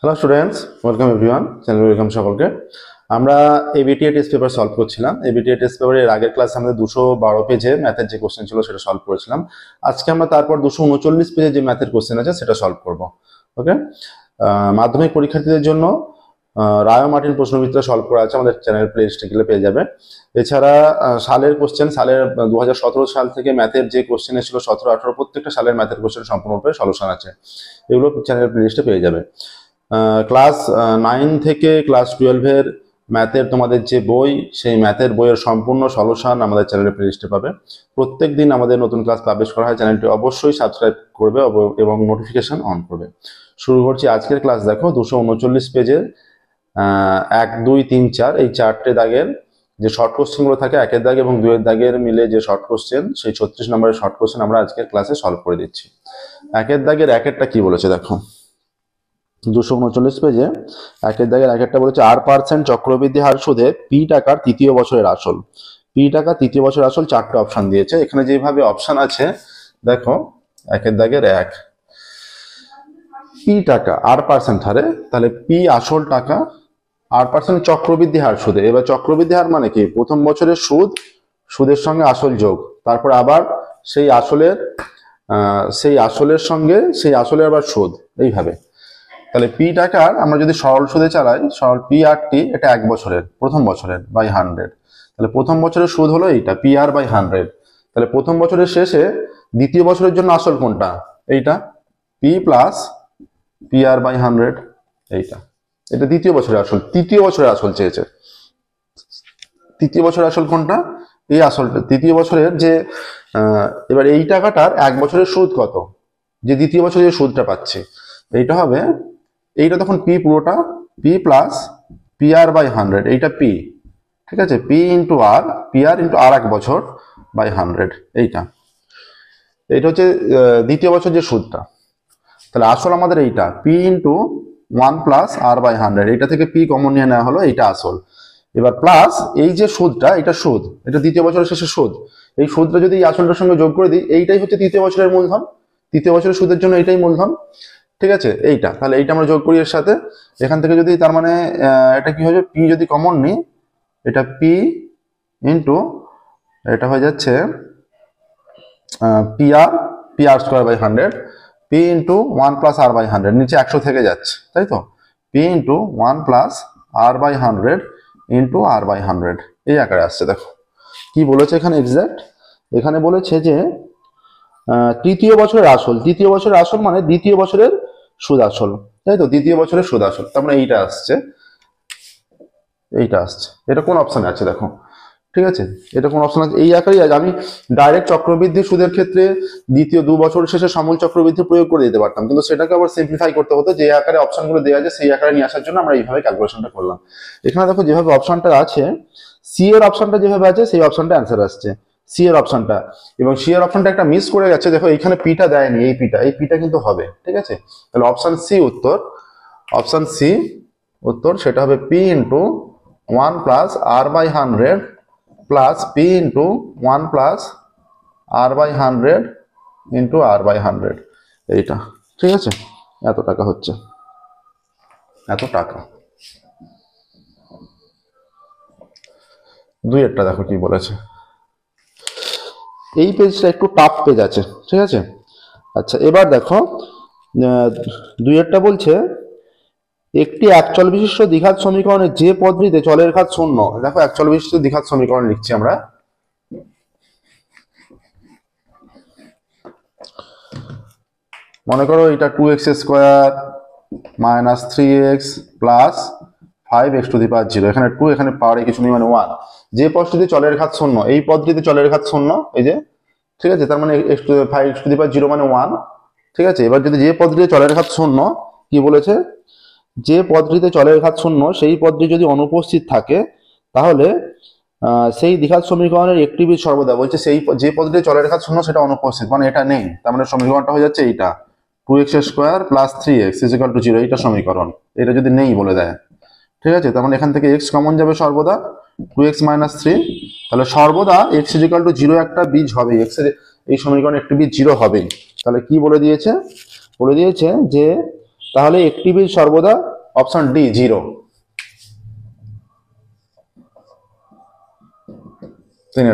Hello students, welcome everyone, channel welcome সকলকে। আমরা ABTA test paper solve করছিলাম। ABTA test পেপারের আগের ক্লাসে আমাদের 212 পেজে ম্যাথের যে কোশ্চেন ছিল সেটা সলভ করেছিলাম। আজকে আমরা তারপর 239 পেজে যে ম্যাথের কোশ্চেন আছে সেটা সলভ করব। ওকে, মাধ্যমিক পরীক্ষার্থীদের জন্য রায় মার্টিন প্রশ্নবিচিত্রা সলভ করা আছে, আমাদের চ্যানেল প্লে লিস্টে গেলে পেয়ে যাবে। এছাড়া সালের কোশ্চেন, সালের 2017 সাল থেকে ম্যাথের যে কোশ্চেন ছিল 17-18 প্রত্যেকটা সালের ম্যাথের কোশ্চেন সম্পূর্ণরূপে সলিউশন আছে, এগুলো চ্যানেল প্লে লিস্টে পেয়ে যাবে। ক্লাস 9 থেকে ক্লাস 12-এর ম্যাথের তোমাদের যে বই, সেই ম্যাথের বইয়ের সম্পূর্ণ সলিউশন আমাদের চ্যানেলে প্লেলিস্টে পাবে। প্রত্যেক দিন আমাদের নতুন ক্লাস পাবলিশ করা হয়, চ্যানেলটি অবশ্যই সাবস্ক্রাইব করবে এবং নোটিফিকেশন অন করবে। শুরু করছি আজকের ক্লাস। দেখো 239 পেজের 1, 2, 3, 4 এই 4টে দাগের যে শর্ট কোশ্চেনগুলো থাকে, 1-এর দাগ এবং 2-এর দাগের মিলে যে শর্ট কোশ্চেন, সেই 36 নম্বরের শর্ট কোশ্চেন আমরা আজকের ক্লাসে সলভ করে দিচ্ছি। 1-এর দাগের 1-এরটা কি বলেছে দেখো, 239 পেজে 1-এর দাগের 1-এরটা বলেছে R% চক্রবৃদ্ধি হার সুদে পি টাকার তৃতীয় বছরের আসল। পি টাকা তৃতীয় বছরের আসল 4টে অপশন দিয়েছে। এখানে যেভাবে অপশন আছে দেখো, 1-এর দাগের 1 পি টাকা R% হারে, তাহলে পি আসল টাকা, R% চক্রবৃদ্ধি হার সুদে। এবার চক্রবৃদ্ধি হার মানে কি, প্রথম বছরের সুদ, সুদের সঙ্গে আসল যোগ, তারপর আবার সেই আসলের সঙ্গে সেই আসলের আবার সুদ, এইভাবে। তাহলে পি টাকার আমরা যদি সরল সুদে চালাই, সরল পি আর টি, এটা 1 বছরের, প্রথম বছরের বাই 100। তাহলে প্রথম বছরের সুদ হলো এইটা পি আর বাই 100। তাহলে প্রথম বছরের শেষে দ্বিতীয় বছরের জন্য আসল কোনটা, এইটা P plus P R by 100, এইটা। এটা দ্বিতীয় বছরের আসল। তৃতীয় বছরের আসল চেয়েছে। তৃতীয় বছরের আসল কোনটা, এই আসলটা তৃতীয় বছরের। যে এবার এই টাকাটার 1 বছরের সুদ কত, যে দ্বিতীয় বছরে যে সুদটা পাচ্ছি, এইটা হবে, এইটা তখন পি পুরোটা, P plus P R by 100, এইটা পি, ঠিক আছে, P into R, P R into R 1 বছর বাই 100, এইটা হচ্ছে দ্বিতীয় বছর যে সুদটা। তাহলে আসল আমাদের এইটা P into 1 plus R by 100, এইটা থেকে পি কমন নিয়ে নেওয়া হলো, এইটা আসল। এবার প্লাস এই যে সুদটা, এটা সুদ, এটা দ্বিতীয় বছরের শেষে সুদ। এই সুদটা যদি এই আসলটার সঙ্গে যোগ করে দিই, এইটাই হচ্ছে তৃতীয় বছরের মূলধন। তৃতীয় বছরের সুদের জন্য এইটাই মূলধন, ঠিক আছে, এইটা। তাহলে এইটা আমরা যোগ করি এর সাথে, এখান থেকে যদি, তার মানে এটা কি হয়ে যাবে, পি যদি কমন নিই, এটা পি ইন্টু, এটা হয়ে যাচ্ছে P R square by 100, P into 1 plus R by 100, নিচে 100 থেকে যাচ্ছে, তাই তো, P into 1 plus R by 100 into R by 100, এই আকারে আসছে। দেখো কি বলেছে এখানে এক্সাক্ট, এখানে বলেছে যে তৃতীয় বছরের আসল। তৃতীয় বছরের আসল মানে দ্বিতীয় বছরের সুদ আসল, তাই তো, দ্বিতীয় বছরের সুদ আসল। তার মানে এইটা আসছে, এইটা আসছে। এটা কোন অপশনে আছে দেখো, ঠিক আছে, এটা কোন অপশন আছে, এই আকারেই আছে। আমি ডাইরেক্ট চক্রবৃদ্ধি সুদের ক্ষেত্রে দ্বিতীয় 2 বছর শেষে সমূল চক্রবৃদ্ধি প্রয়োগ করে দিতে পারতাম, কিন্তু সেটাকে আবার সিম্পলিফাই করতে হতো। যে আকারে অপশনগুলো দেওয়া আছে সেই আকারে নিয়ে আসার জন্য আমরা এইভাবে ক্যালকুলেশনটা করলাম। এখানে দেখো যেভাবে অপশনটা আছে, সি এর অপশনটা যেভাবে আছে সেই অপশনটা অ্যান্সার আসছে, সি এর অপশনটা। এবং সি এর অপশনটা একটা মিস করে গেছে, দেখো এইখানে পিটা দেয়নি, এই পিটা কিন্তু হবে, ঠিক আছে। তাহলে অপশন সি উত্তর, অপশন সি উত্তর, সেটা হবে P into 1 plus R by 100 plus P into 1 plus R by 100 into R by 100, এইটা, ঠিক আছে। এত টাকা হচ্ছে, এত টাকা। 2-এরটা দেখো কি বলেছে, এই পেজটা একটু টাফ পেজ আছে, ঠিক আছে। আচ্ছা এবার দেখো 2-এরটা বলছে একটি একচল বিশিষ্ট দ্বিঘাত সমীকরণে যে পদ্ধতিতে চলের ঘাত শূন্য। দেখো একচল বিশিষ্ট দ্বিঘাত সমীকরণ লিখছি আমরা। মনে করো এটা 2x square minus 3x plus 5x to the power 0, এখানে 2, এখানে পাওয়ারে কিছু নেই, মানে 1। যে পদ্ধতিতে চলের ঘাত শূন্য, এই পদ্ধতিতে চলের ঘাত শূন্য, এই যে, ঠিক আছে, তার মানে 5x টু দি পাওয়ার 0 মানে 1, ঠিক আছে। এবার যদি যে পদ্ধতিতে চলের ঘাত শূন্য, কি বলেছে, যে পদ্ধতিতে চলের ঘাত শূন্য সেই পদ্ধতি যদি অনুপস্থিত থাকে, তাহলে সেই দ্বিঘাত সমীকরণের একটি বীজ সর্বদা, বলছে সেই যে পদ্ধতিতে চলের ঘাত শূন্য সেটা অনুপস্থিত, মানে এটা নেই, তার মানে সমীকরণটা হয়ে যাচ্ছে এইটা 2x square plus 3x equal to 0, এইটা সমীকরণ। এটা যদি নেই বলে দেয়, ঠিক আছে, তার মানে এখান থেকে x কমন যাবে সর্বদা, 2x মাইনাস 3, তাহলে সর্বদা x ইকুয়াল টু 0 একটা বীজ হবে, x এর এই সমীকরণে একটি বীজ 0 হবেই। তাহলে কি বলে দিয়েছে, বলে দিয়েছে যে তাহলে একটি বীজ সর্বদা অপশন ডি 0। 3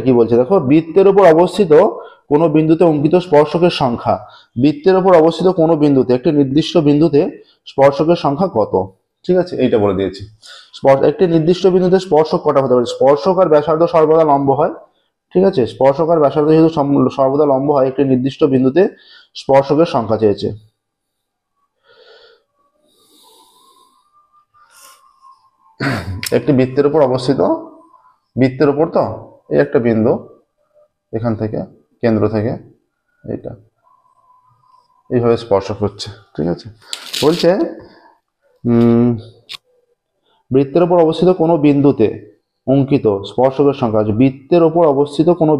কি বলছে দেখো, বৃত্তের উপর অবস্থিত কোনো বিন্দুতে অঙ্কিত স্পর্শকের সংখ্যা। বৃত্তের উপর অবস্থিত কোনো বিন্দুতে, একটি নির্দিষ্ট বিন্দুতে স্পর্শকের সংখ্যা কত। ঠিক আছে, এইটা বলে দিয়েছি। একটি নির্দিষ্ট বিন্দুতে স্পর্শক কটা হতে পারে। স্পর্শক আর ব্যাসার্ধ সর্বদা লম্ব হয়। ঠিক আছে, স্পর্শক আর ব্যাসার্ধ যেহেতু সর্বদা লম্ব হয়, একটি নির্দিষ্ট বিন্দুতে স্পর্শকের সংখ্যা চেয়েছে। একটি বৃত্তের উপর অবস্থিত, বৃত্তের উপর তো এই একটা বিন্দু, এখান থেকে কেন্দ্র থেকে এইটা এইভাবে স্পর্শক হচ্ছে। ঠিক আছে, বলছে বৃত্তের উপর অবস্থিত কোনো বিন্দুতে অঙ্কিত স্পর্শকের সংখ্যা আছে। বৃত্তের উপর অবস্থিত কোনো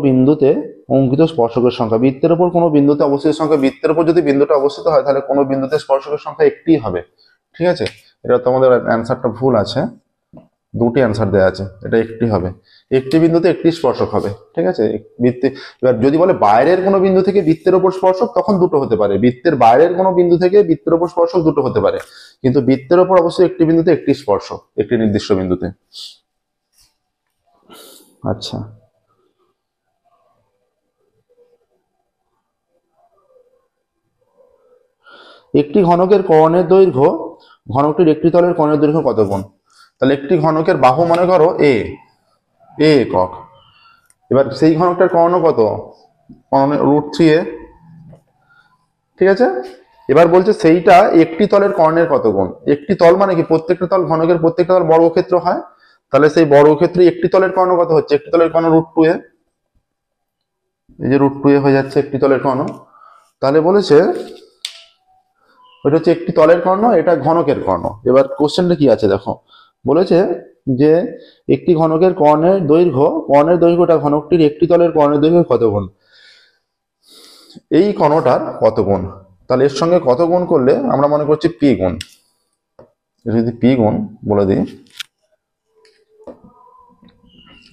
বিন্দুতে অঙ্কিত স্পর্শকের সংখ্যা। বৃত্তের উপর কোনো বিন্দুতে অবস্থিত সংখ্যা, বৃত্তের উপর যদি বিন্দুটা অবস্থিত হয় তাহলে কোনো বিন্দুতে স্পর্শকের সংখ্যা একটিই হবে। ঠিক আছে, এটা তোমাদের অ্যান্সারটা ভুল আছে, দুটি অ্যান্সার দেওয়া আছে, এটা একটি হবে। একটি বিন্দুতে একটি স্পর্শক হবে। ঠিক আছে, বৃত্তে এবার যদি বলে বাইরের কোনো বিন্দু থেকে বৃত্তের উপর স্পর্শক, তখন দুটো হতে পারে। বৃত্তের বাইরের কোনো বিন্দু থেকে বৃত্তের উপর স্পর্শক দুটো হতে পারে, কিন্তু বৃত্তের উপর অবশ্যই একটি বিন্দুতে একটি স্পর্শক, একটি নির্দিষ্ট বিন্দুতে। আচ্ছা, একটি ঘনকের কর্ণের দৈর্ঘ্য ঘনকটির একটি তলের কর্ণের দৈর্ঘ্য কত গুণ। তাহলে একটি ঘনকের বাহু মনে করো এ একক, এবার সেই ঘনকটার কর্ণ কত, √3a। ঠিক আছে, এবার বলছে সেইটা একটি তলের কর্ণের কত গুণ। একটি তল মানে কি, প্রত্যেকটা তল, ঘনকের প্রত্যেকটা তল বর্গক্ষেত্র হয়, তাহলে সেই বর্গক্ষেত্রে একটি তলের কর্ণ কত হচ্ছে, একটি তলের কর্ণ √2a। এই যে √2a হয়ে যাচ্ছে একটি তলের কর্ণ। তাহলে বলেছে ওইটা হচ্ছে একটি তলের কর্ণ, এটা ঘনকের কর্ণ। এবার কোশ্চেনটা কি আছে দেখো, বলেছে যে একটি ঘনকের কর্ণের দৈর্ঘ্যটা ঘনকটির একটি তলের কর্ণের দৈর্ঘ্য কত গুণ। এই কর্ণটার কত গুণ, তাহলে এর সঙ্গে কত গুণ করলে আমরা মনে করছি পি গুণ। যদি পি গুণ বলে দিই,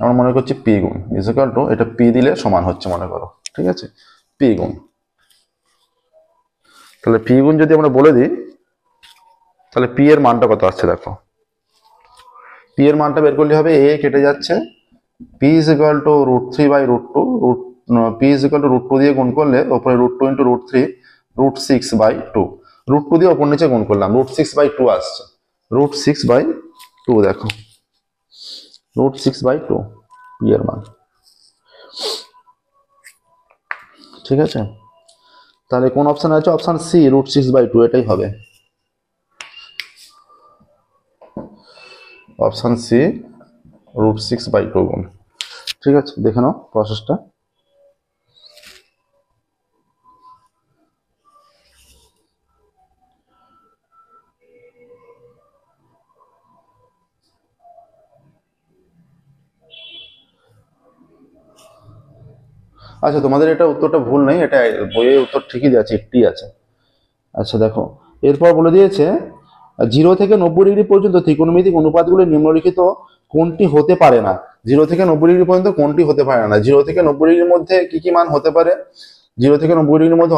আমরা মনে করছি পি গুণ ইজ ইকুয়াল টু, এটা পি দিলে সমান হচ্ছে মনে করো। ঠিক আছে, পি গুণ। তাহলে পি গুণ যদি আমরা বলে দিই, তাহলে পি এর মানটা কত আসছে দেখো। পি এর মানটা বের করলে হবে, এ কেটে যাচ্ছে, P is equal two √3/√2, P is equal to √2 দিয়ে গুণ করলে ওপরে √2 × √3, √6/2, √2 দিয়ে ওপর নিচে গুণ করলাম, √6/2 আসছে, √6/2 দেখো, √6/2 পি এর মান। ঠিক আছে, তাহলে কোন অপশন আছে, অপশন সি √6/2, এটাই হবে অপশন সি, √6/2 গুণ। ঠিক আছে, দেখে নাও প্রসেসটা। আচ্ছা, তোমাদের এটা উত্তরটা ভুল নেই, এটা বইয়ে উত্তর ঠিকই আছে, একটি আছে। আচ্ছা দেখো, এরপর বলে দিয়েছে 0 থেকে 90 ডিগ্রি পর্যন্ত ত্রিকোণমিতিক অনুপাতগুলো নিম্নলিখিত কোনটি হতে পারে না। 0 থেকে 90 ডিগ্রি পর্যন্ত কোনটি হতে পারে না। 0 থেকে 90 ডিগ্রির মধ্যে কি কি মান হতে পারে। 0 থেকে 90 ডিগ্রির মধ্যে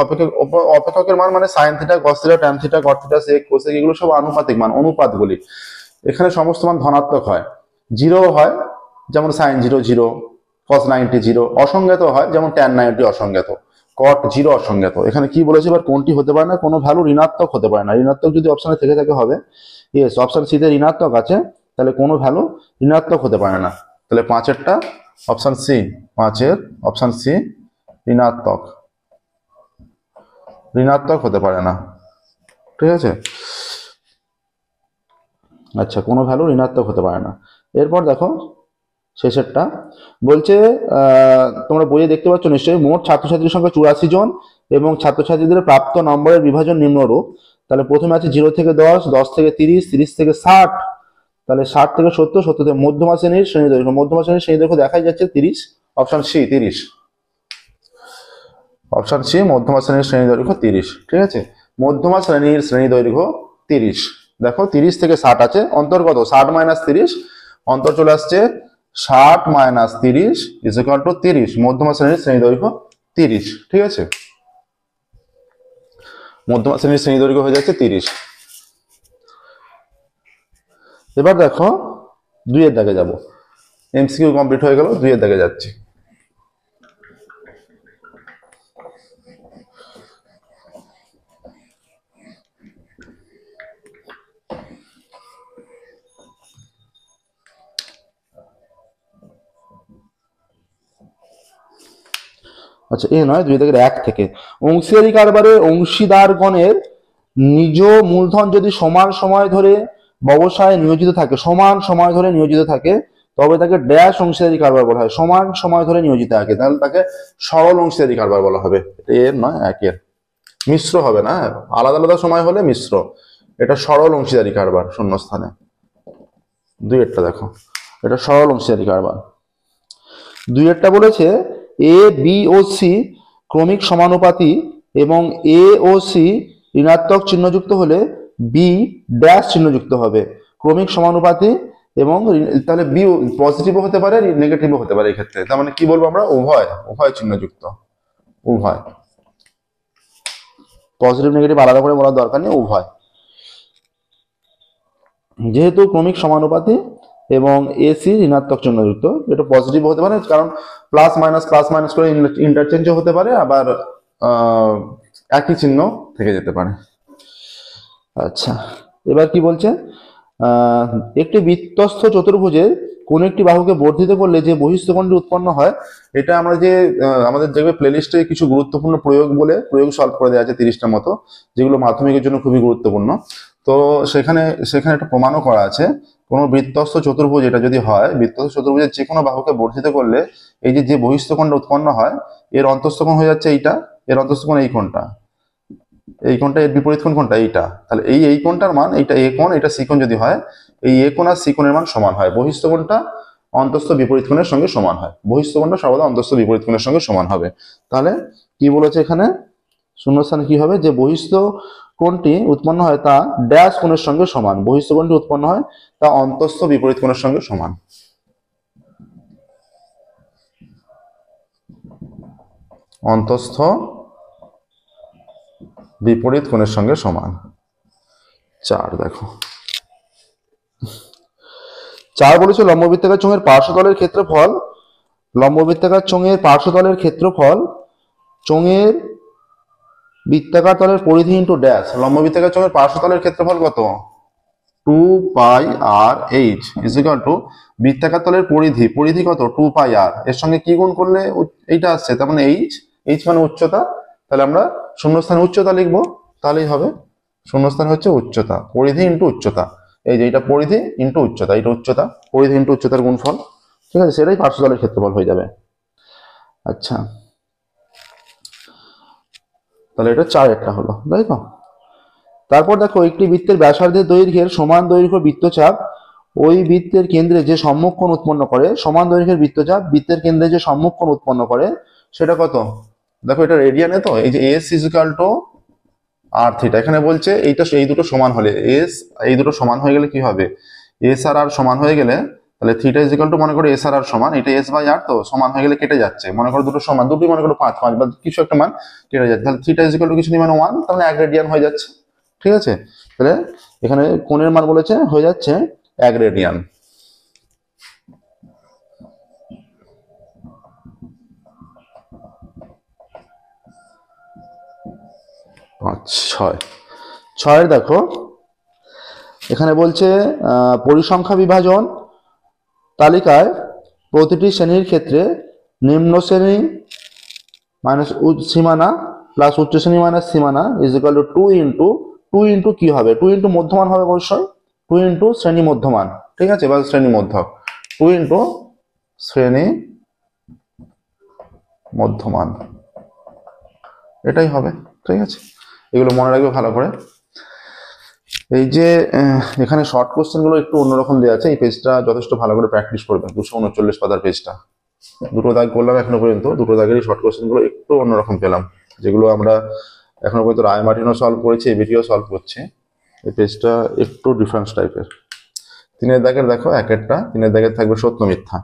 অপেক্ষকের মান মানে sine theta, cos theta, tan theta, cot theta, sec, cosec, এগুলো সব আনুপাতিক মান, অনুপাতগুলি। এখানে সমস্ত মান ধনাত্মক হয়। 0 হয় যেমন সাইন 0 0, কস 90 0, অসংজ্ঞাত হয় যেমন ট্যান 90 অসংজ্ঞাত, কট 0 অসংজ্ঞাত। এখানে কি বলেছে, এবার কোনটি হতে পারে না, কোনো ভ্যালু ঋণাত্মক হতে পারে না। ঋণাত্মক যদি অপশনে থেকে থাকে হবে ইয়েস, অপশন সি তে ঋণাত্মক আছে, তাহলে কোনো ভ্যালু ঋণাত্মক হতে পারে না। তাহলে 5এরটা অপশন সি, 5এর অপশন সি ঋণাত্মক হতে পারে না। ঠিক আছে, আচ্ছা, কোনো ভ্যালু ঋণাত্মক হতে পারে না। এরপর দেখো শেষেরটা বলছে, তোমরা বইয়ে দেখতে পাচ্ছ নিশ্চয়ই, মোট ছাত্রছাত্রীর সংখ্যা 84 জন এবং ছাত্রছাত্রীদের প্রাপ্ত নম্বরের বিভাজন নিম্নরূপ। তাহলে প্রথমে আছে 0 থেকে 10, 10 থেকে 30, 30 থেকে 60, তাহলে 60 থেকে 70, 70 থেকে মধ্যমা শ্রেণীর শ্রেণীদৈর্ঘ্য, মধ্যমা শ্রেণীর শ্রেণীদৈর্ঘ্য দেখাই যাচ্ছে 30, অপশন সি 30, অপশন সি মধ্যমা শ্রেণীর শ্রেণীদৈর্ঘ্য 30। ঠিক আছে, মধ্যমা শ্রেণীর শ্রেণীদৈর্ঘ্য 30। দেখো 30 থেকে 60 আছে, অন্তর্গত 60 - 30, অন্তর চলে আসছে 60 - 30 ইজ ইকুয়াল টু 30, মধ্যমা শ্রেণীর শ্রেণীদৈর্ঘ্য 30। ঠিক আছে, মধ্যমা শ্রেণীর শ্রেণী দৈর্ঘ্য হয়ে যাচ্ছে 30। এবার দেখো 2 এর দাগে যাব। এমসিকিউ কমপ্লিট হয়ে গেল, 2 এর দাগে যাচ্ছি। আচ্ছা, এ নয়, 2 দাগের 1 থেকে। অংশীদারি কারবারে অংশীদারগণের নিজ মূলধন যদি সমান সময় ধরে ব্যবসায় নিয়োজিত থাকে, সমান সময় ধরে নিয়োজিত থাকে, তবে তাকে ড্যাশ অংশীদারি কারবার বলা হয়। সমান সময় ধরে নিয়োজিত থাকে, তাহলে তাকে সরল অংশীদারি কারবার বলা হবে। এর নয়, 1 এর। মিশ্র হবে না, আলাদা আলাদা সময় হলে মিশ্র। এটা সরল অংশীদারি কারবার, শূন্যস্থানে। 2 এরটা দেখো, এটা সরল অংশীদারি কারবার। 2 এরটা বলেছে এ বি ও সি ক্রমিক সমানুপাতি এবং এ ও সি ঋণাত্মক চিহ্নযুক্ত হলে বি ড্যাশ চিহ্নযুক্ত হবে। ক্রমিক সমানুপাতি এবং তাহলে বি পজিটিভও হতে পারে, নেগেটিভও হতে পারে। এই ক্ষেত্রে তার মানে কি বলবো আমরা, উভয়, উভয় চিহ্নযুক্ত, উভয়। পজিটিভ নেগেটিভ আলাদা করে বলার দরকার নেই, উভয়। যেহেতু ক্রমিক সমানুপাতি এবং এসি ঋণাত্মক চিহ্নযুক্ত, এটা পজিটিভ হতে পারে, কারণ প্লাস মাইনাস করে ইন্টারচেঞ্জও হতে পারে, আবার একই চিহ্ন থেকে যেতে পারে। আচ্ছা, এবার কি বলছে, একটি বৃত্তস্থ চতুর্ভুজের কোন একটি বাহুকে বর্ধিত করলে যে বহিঃস্থকোণটি উৎপন্ন হয়, এটা আমরা যে আমাদের দেখবে প্লেলিস্টে কিছু গুরুত্বপূর্ণ প্রয়োগ বলে প্রয়োগ সলভ করে দেওয়া আছে 30টার মতো, যেগুলো মাধ্যমিকের জন্য খুবই গুরুত্বপূর্ণ। তো সেখানে একটা প্রমাণও করা আছে, কোনো বৃত্তস্থ চতুর্ভুজ এটা যদি হয়, বৃত্তস্থ চতুর্ভুজের যে কোনো বাহুকে বর্ধিত করলে এই যে বহিঃস্থকোণটা উৎপন্ন হয়, এর অন্তঃস্থকোণ হয়ে যাচ্ছে এইটা, এর অন্তঃস্থকোণ এই কোণটা, এই কোণটা, এর বিপরীত কোণ কোনটা, এইটা। তাহলে এই কোণটার মান, এইটা এ কোণ, এটা সি কোণ যদি হয়, এই এ কোণ আর সি কোণের মান সমান হয়। বহিঃস্থকোণটা অন্তঃস্থ বিপরীত কোণের সঙ্গে সমান হয়। বহিঃস্থকোণটা সর্বদা অন্তঃস্থ বিপরীত কোণের সঙ্গে সমান হবে। তাহলে কি বলেছে এখানে, শূন্যস্থানে কি হবে, যে বহিঃস্থ কোণটি উৎপন্ন হয় তা ড্যাশ কোণের সঙ্গে সমান। বহিঃস্থ কোণটি উৎপন্ন হয় তা অন্তঃস্থ বিপরীত কোণের সঙ্গে সমান। অন্তঃস্থ বিপরীত কোণের সঙ্গে সমান। 4 দেখো, 4 বলেছে লম্ববৃত্তাকার চোঙের পার্শ্বতলের ক্ষেত্রফল, লম্ববৃত্তাকার চোঙের পার্শ্বতলের ক্ষেত্রফল চোঙের বৃত্তাকার তলের পরিধি ইন্টু ড্যাশ। লম্ববৃত্তাকার চোঙের পার্শ্বতলের ক্ষেত্রফল কত, 2 পাই আর এইচ ইজ ইকুয়াল টু বৃত্তাকার তলের পরিধি কত, 2 পাই আর। এর সঙ্গে কি গুণ করলে এইটা আসছে, তার মানে এইচ মানে উচ্চতা। তাহলে আমরা শূন্যস্থানে উচ্চতা লিখবো, তাহলেই হবে। শূন্যস্থান হচ্ছে উচ্চতা, পরিধি ইন্টু উচ্চতা। এই যে এটা পরিধি ইন্টু উচ্চতা, এটা উচ্চতা, পরিধি ইন্টু উচ্চতার গুণফল, ঠিক আছে, সেটাই পার্শ্বতলের ক্ষেত্রফল হয়ে যাবে। আচ্ছা, তাহলে এটা 4 একটা হলো, তাই তো। তারপর দেখো, একটি বৃত্তের ব্যাসার্ধের দৈর্ঘ্যের সমান দৈর্ঘ্য বৃত্তচাপ ওই বৃত্তের কেন্দ্রে যে সম্মুখ কোণ উৎপন্ন করে, সমান দৈর্ঘ্যের বৃত্তচাপ বৃত্তের কেন্দ্রে যে সম্মুখ কোণ উৎপন্ন করে সেটা কত, দেখো এটা রেডিয়ানে, তো এই যে S is equal to R theta. এখানে বলছে এইটা, এই দুটো সমান হলে, এস এই দুটো সমান হয়ে গেলে কি হবে, এস আর আর সমান হয়ে গেলে, তাহলে থিটা ইজ ইকুয়াল টু, মনে করো এস আর আর সমান, এটা এস বাই আর, তো সমান হয়ে গেলে কেটে যাচ্ছে, মনে করো দুটো সমান, দুটোই মনে করো 5 5 বা কিছু একটা মান কেটে যাচ্ছে, তাহলে থিটা ইজ ইকুয়াল টু কিছু মানে 1, তাহলে 1 রেডিয়ান হয়ে যাচ্ছে, ঠিক আছে। তাহলে এখানে কোণের মান বলেছে হয়ে যাচ্ছে 1 রেডিয়ান। ছয়ের দেখো, এখানে বলছে পরিসংখ্যা বিভাজন তালিকায় প্রতিটি শ্রেণীর ক্ষেত্রে নিম্ন শ্রেণী মাইনাস সীমানা প্লাস উচ্চ শ্রেণী মাইনাস সীমানা ইজ ইকুয়াল টু 2 ইন্টু কি হবে, 2 ইন্টু মধ্যমান হবে অবশ্যই, 2 ইন্টু শ্রেণী মধ্যমান, ঠিক আছে, বা শ্রেণী মধ্যক, 2 ইন্টু শ্রেণী মধ্যমান, এটাই হবে, ঠিক আছে। এগুলো মনে রাখবে ভালো করে। এই যে এখানে শর্ট কোশ্চেন গুলো একটু অন্যরকম দেওয়া আছে, এই পেজটা যথেষ্ট ভালো করে প্র্যাকটিস করবে। 239 পাতার পেজটা, দুটো দাগ করলাম এখনো পর্যন্ত, দুটো দাগেরই শর্ট কোশ্চেন গুলো একটু অন্যরকম পেলাম, যেগুলো আমরা এখনো পর্যন্ত রায় মার্টিনও সলভ করেছি, এবিটিও সলভ করছি। এই পেজটা একটু ডিফারেন্স টাইপের। 3 দাগের দেখো, এক একটা 3 দাগের থাকবে সত্য মিথ্যা।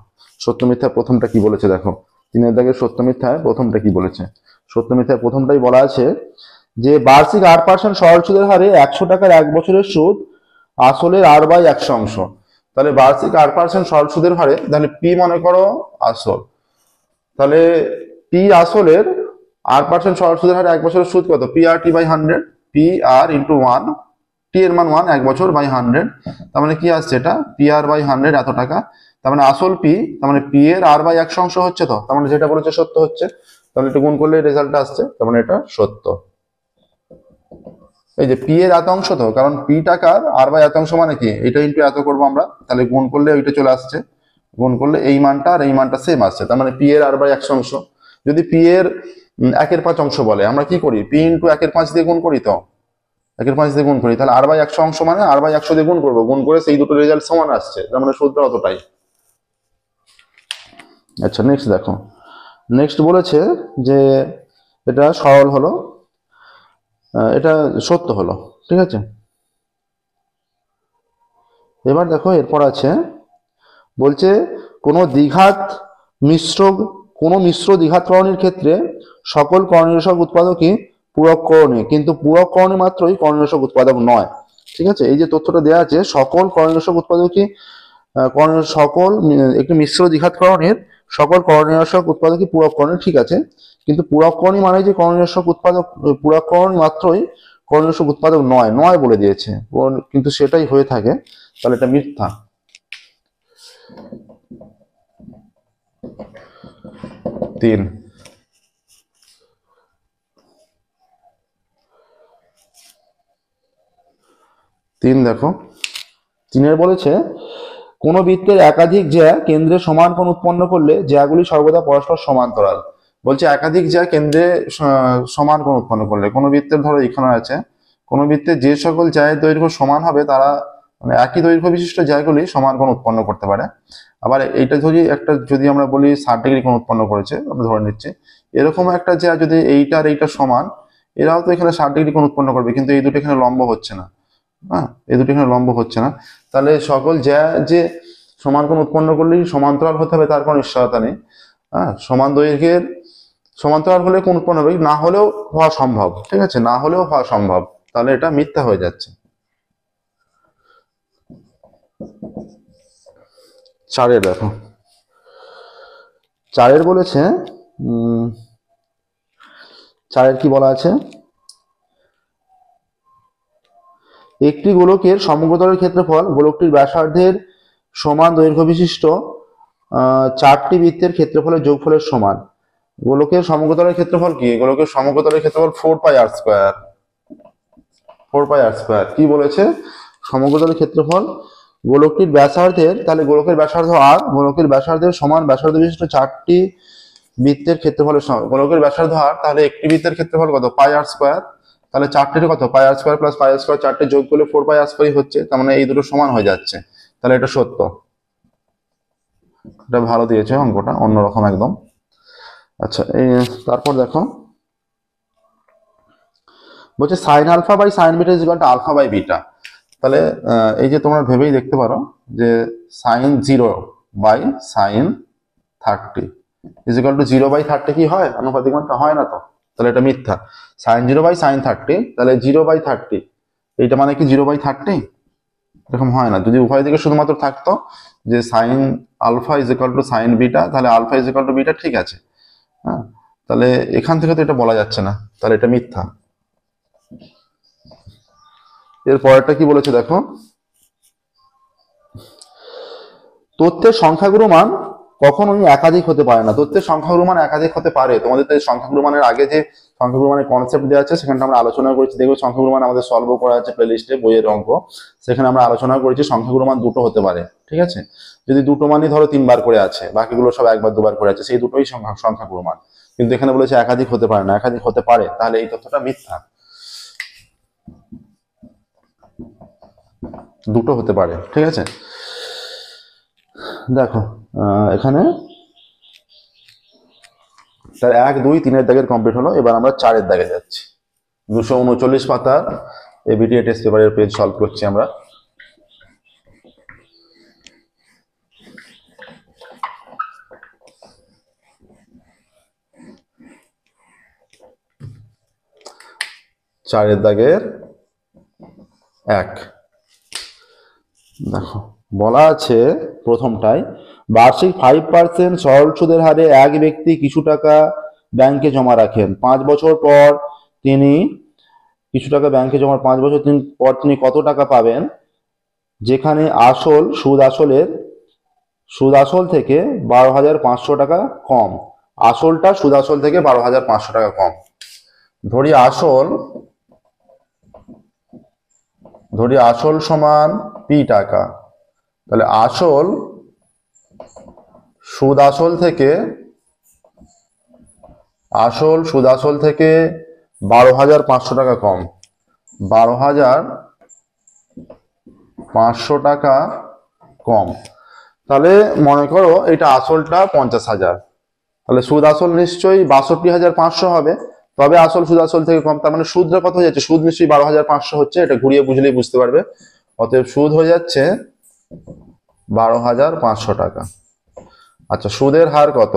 সত্য মিথ্যা প্রথমটা কি বলেছে দেখো, 3 দাগের সত্য মিথ্যা প্রথমটা কি বলেছে। সত্য মিথ্যা প্রথমটাই বলা আছে, যে বার্ষিক 8% সরল সুদের হারে 100 টাকার 1 বছরের সুদ আসলের r/100 তাহলে বার্ষিক 8% সরল সুদের হারে, তাহলে পি মনে করো আসল, তাহলে পি আসলের 8% সরল সুদের হারে 1 বছরের সুদ কত, P R T by 100, P R into 1, T এর মান 1, 1 বছর বাই 100, তার মানে কি আসছে এটা, পি আর বাই 100 এত টাকা, তার মানে আসল পি, তার মানে পি এর r/100 হচ্ছে, তো তার মানে যেটা বলেছে সত্য হচ্ছে, তাহলে এটা গুণ করলে রেজাল্টটা আসছে, তার মানে এটা সত্য। এই যে পি এর এত অংশ, তো কারণ পি টাকার r/এত অংশ মানে কি, এটা ইন্টু এত করবো আমরা, তাহলে গুণ করলে ওইটা চলে আসছে, গুণ করলে এই মানটা আর এই মানটা সেম আসছে, তার মানে পি এর r/100। যদি পি এর 1/5 অংশ বলে, আমরা কি করি, পি ইন্টু 1/5 দিয়ে গুণ করি, তো 1/5 দিয়ে গুণ করি, তাহলে r/100 অংশ মানে r/100 দিয়ে গুণ করবো, গুণ করে সেই দুটো রেজাল্ট সমান আসছে, তার মানে সূত্র অতটাই। আচ্ছা নেক্সট দেখো, নেক্সট বলেছে যে এটা সরল হলো, এটা সত্য হলো, ঠিক আছে। এবার দেখো এরপর আছে, বলছে কোনো দ্বিঘাত মিশ্র কোনো মিশ্র দ্বিঘাত করণের ক্ষেত্রে সকল কর্ণীয়সক উৎপাদকই পূরক করণীয়, কিন্তু পূরক করণী মাত্রই কর্ণীয়সক উৎপাদক নয়, ঠিক আছে। এই যে তথ্যটা দেওয়া আছে, সকল কর্ণীয়সক উৎপাদকই একটি মিশ্র দ্বিঘাত করণের সকল কর্ণীয়সক উৎপাদকই পূরক করণীয়, ঠিক আছে, কিন্তু পূরক করণী মানে যে কর্ণীয়সক উৎপাদক, পূরক করণী মাত্রই কর্ণীয়সক উৎপাদক নয়, নয় বলে দিয়েছে, কিন্তু সেটাই হয়ে থাকে, তাহলে এটা মিথ্যা। 3 দেখো, 3 বলেছে কোন বৃত্তের একাধিক জ্যা কেন্দ্রে সমান কোণ উৎপন্ন করলে জ্যাগুলি সর্বদা পরস্পর সমান্তরাল। বলছে একাধিক জ্যা কেন্দ্রে সমান কোণ উৎপন্ন করলে, কোন বৃত্তের ধরো এখানে আছে, কোন বৃত্তের যে সকল জ্যায়ের দৈর্ঘ্য সমান হবে তারা, মানে একই দৈর্ঘ্য বিশিষ্ট জ্যাগুলি সমান কোণ উৎপন্ন করতে পারে। আবার এইটা যদি আমরা বলি 60 ডিগ্রি কোণ উৎপন্ন করেছে, আমরা ধরে নিচ্ছি, এরকম একটা জ্যা যদি এইটা আর এইটা সমান, এরাও তো এখানে 60 ডিগ্রি কোণ উৎপন্ন করবে, কিন্তু এই দুটো এখানে লম্ব হচ্ছে না, হ্যাঁ এই দুটো এখানে লম্ব হচ্ছে না, তাহলে সকল জ্যা যে সমান কোণ উৎপন্ন করলেই সমান্তরাল হতে হবে তার কোনো নিশ্চয়তা নেই। হ্যাঁ, সমান দৈর্ঘ্যের সমান্তরাল হলে কোণ উৎপন্ন হবে, না হলেও হওয়া সম্ভব, ঠিক আছে, না হলেও হওয়া সম্ভব, তাহলে এটা মিথ্যা হয়ে যাচ্ছে। 4 দেখো, 4 বলেছে 4 কি বলা আছে, একটি গোলকের সমগ্রতলের ক্ষেত্রফল গোলকটির ব্যাসার্ধের সমান দৈর্ঘ্য বিশিষ্ট 4টি বৃত্তের ক্ষেত্রফলের যোগফলের সমান। গোলকের সমগ্রতলের ক্ষেত্রফল কি, গোলকের সমগ্রতলের ক্ষেত্রফল 4πr²। 4πr², কি বলেছে, সমগ্রতলের ক্ষেত্রফল গোলকটির ব্যাসার্ধের, তাহলে গোলকের ব্যাসার্ধ আর, গোলকের ব্যাসার্ধের সমান ব্যাসার্ধ বিশিষ্ট 4টি বৃত্তের ক্ষেত্রফলের সমান, গোলকের ব্যাসার্ধ আর, তাহলে একটি বৃত্তের ক্ষেত্রফল কত, πr², তাহলে 4টির কত, πr² প্লাস πr², 4টে যোগ করলে 4πr² হচ্ছে, তার মানে এই দুটো সমান হয়ে যাচ্ছে, তাহলে এটা সত্য। এটা ভালো দিয়েছে অঙ্কটা, অন্যরকম একদম। আচ্ছা তারপর দেখো, বলছে sine alpha by sine beta is equal to alpha by beta, তাহলে এই যে তোমরা ভেবেই দেখতে পারো যে sine 0 by sine 30 is equal to 0/30 কি হয়, আনুপাতিক মানটা হয় না, তো তাহলে এটা মিথ্যা। সাইন 0 বাই সাইন 30, তাহলে 0/30, এইটা মানে কি 0/30, এরকম হয় না। যদি উভয় দিকে শুধুমাত্র থাকতো যে sine alpha is equal to sine beta, তাহলে alpha is equal to beta, ঠিক আছে, হ্যাঁ, তাহলে এখান থেকে তো এটা বলা যাচ্ছে না, তাহলে এটা মিথ্যা। এর পরেরটা কি বলেছে দেখো, তথ্যের সংখ্যাগুরু মান কখনোই একাধিক হতে পারে না। তথ্যের সংখ্যাগুরু মান একাধিক হতে পারে, তোমাদের তো সংখ্যাগুরু মানের আগে যে সংখ্যাগুরু মানের কনসেপ্ট দেওয়া আছে সেখানে আমরা আলোচনা করেছি, দেখবে সংখ্যাগুরু মান আমাদের সলভ করা আছে প্লেলিস্টে, বইয়ের অঙ্ক, সেখানে আমরা আলোচনা করেছি সংখ্যাগুরু মান দুটো হতে পারে, ঠিক আছে, যদি দুটো মানই ধরো 3বার করে আছে, বাকিগুলো সব 1বার 2বার করে আছে, সেই দুটোই সংখ্যাগুরু মান, কিন্তু এখানে বলেছে একাধিক হতে পারে না, একাধিক হতে পারে, তাহলে এই তথ্যটা মিথ্যা, দুটো হতে পারে, ঠিক আছে। দেখো এখানে তার 1, 2, 3 দাগের কমপ্লিট হলো, এবার আমরা 4 দাগে যাচ্ছি। 239 পাতার এবিটিএ টেস্ট পেপারের পেজ সলভ করছি আমরা। 4 দাগের 1। দেখো বলা আছে প্রথমটায়, বার্ষিক 5% সরল সুদের হারে এক ব্যক্তি কিছু টাকা ব্যাংকে জমা রাখেন। 5 বছর পর তিনি কিছু টাকা ব্যাংকে জমা 5 বছর পর তিনি কত টাকা পাবেন, যেখানে সুদ আসল থেকে 12,500 টাকা কম। আসলটা সুদ আসল থেকে 12,500 টাকা কম। ধরি আসল সমান পি টাকা, তাহলে সুদ আসল থেকে 12,500 টাকা কম, 12,500 টাকা কম। তাহলে মনে করো এটা আসলটা 50,000, তাহলে সুদ আসল নিশ্চয়ই 62,500 হবে, তবে আসল সুদ আসল থেকে কম। তার মানে সুদটা কত হয়ে যাচ্ছে, সুদ নিশ্চয়ই 12,500 হচ্ছে, এটা ঘুরিয়ে বুঝলেই বুঝতে পারবে। অতএব সুদ হয়ে যাচ্ছে 12,500 টাকা। আচ্ছা, সুদের হার কত,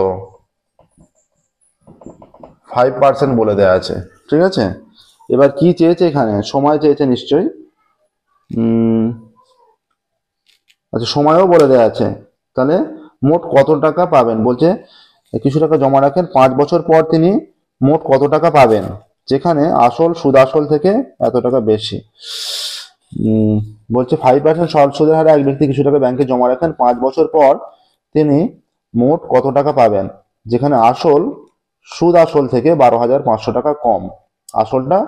5% বলে দেয়া আছে, ঠিক আছে। এবার কি চেয়েছে, এখানে সময় চেয়েছে নিশ্চয়ই। আচ্ছা, সময়ও বলে দেয়া আছে, তাহলে মোট কত টাকা পাবেন বলছে, কিছু টাকা জমা রাখেন, 5 বছর পর তিনি মোট কত টাকা পাবেন, যেখানে সুদ আসল থেকে এত টাকা বেশি। বলছে 5% সরল সুদের হারে এক ব্যক্তি কিছু টাকা ব্যাংকে জমা রাখেন, 5 বছর পর তিনি মোট কত টাকা পাবেন, যেখানে সুদ আসল থেকে 12,500 টাকা কম। আসলটা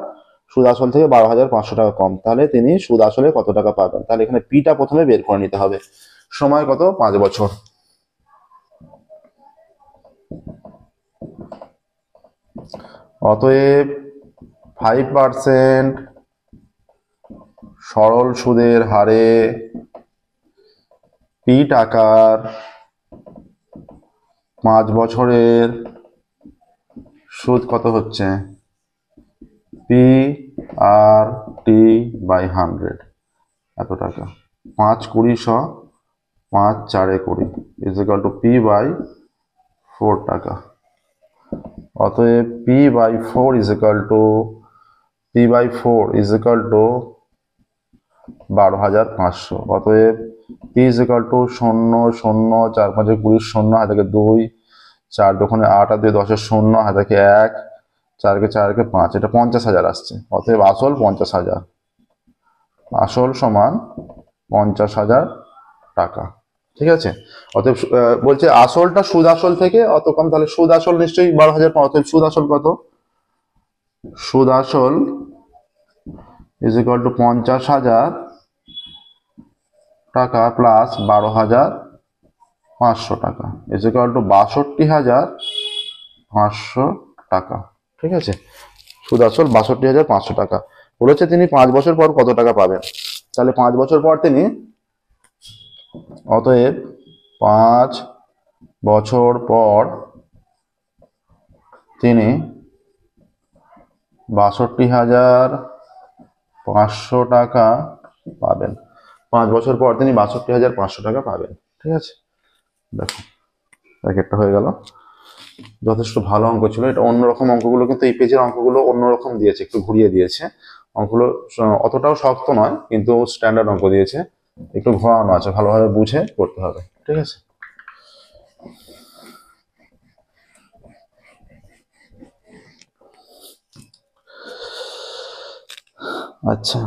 সুদ আসল থেকে 12,500 টাকা কম, তাহলে তিনি সুদ আসলে কত টাকা পাবেন। তাহলে এখানে পিটা প্রথমে বের করে নিতে হবে। সময় কত, 5 বছর। অতএব 5% সরল সুদের হারে পি টাকার 5 বছরের সুদ কত হচ্ছে, পি আর টি বাই 100 এত টাকা। 5 20 5 4 20 is equal to P by 4 টাকা। অতএব P by 4 is equal to 12,500। অতএব পি ইজ ইকুয়াল টু 0 0 4 5 20 0 হাতে 2 4 দোকানে 8 আর 2 10 0 হাতে 1 4 4 5, এটা 50,000 আসছে। অতএব আসল 50,000, আসল সমান 50,000 টাকা, ঠিক আছে। অতএব বলছে আসলটা সুদ আসল থেকে অত কম, তাহলে সুদ আসল নিশ্চয়ই 12,000। অতএব সুদ আসল কত, সুদ আসল ইজ ইকুয়াল টু 50,000 টাকা প্লাস 12,500 টাকা ইজ ইকুয়াল টু 62,500 টাকা, ঠিক আছে। সুদ আসল 62,500 টাকা। বলেছে তিনি 5 বছর পর কত টাকা পাবেন, তাহলে 5 বছর পর তিনি, অতএব 5 বছর পর তিনি 62,500 টাকা পাবেন। 5 বছর পর তিনি 62,500 টাকা পাবেন, ঠিক আছে। দেখো প্যাকেটটা হয়ে গেল। যথেষ্ট ভালো অঙ্ক ছিল এটা। অন্যরকম অঙ্কগুলো কিন্তু এই পেজের অঙ্কগুলো অন্যরকম দিয়েছে, একটু ঘুরিয়ে দিয়েছে। অঙ্কগুলো অতটাও শক্ত নয়, কিন্তু স্ট্যান্ডার্ড অঙ্ক দিয়েছে, একটু ঘোরানো আছে, ভালোভাবে বুঝে করতে হবে, ঠিক আছে। আচ্ছা,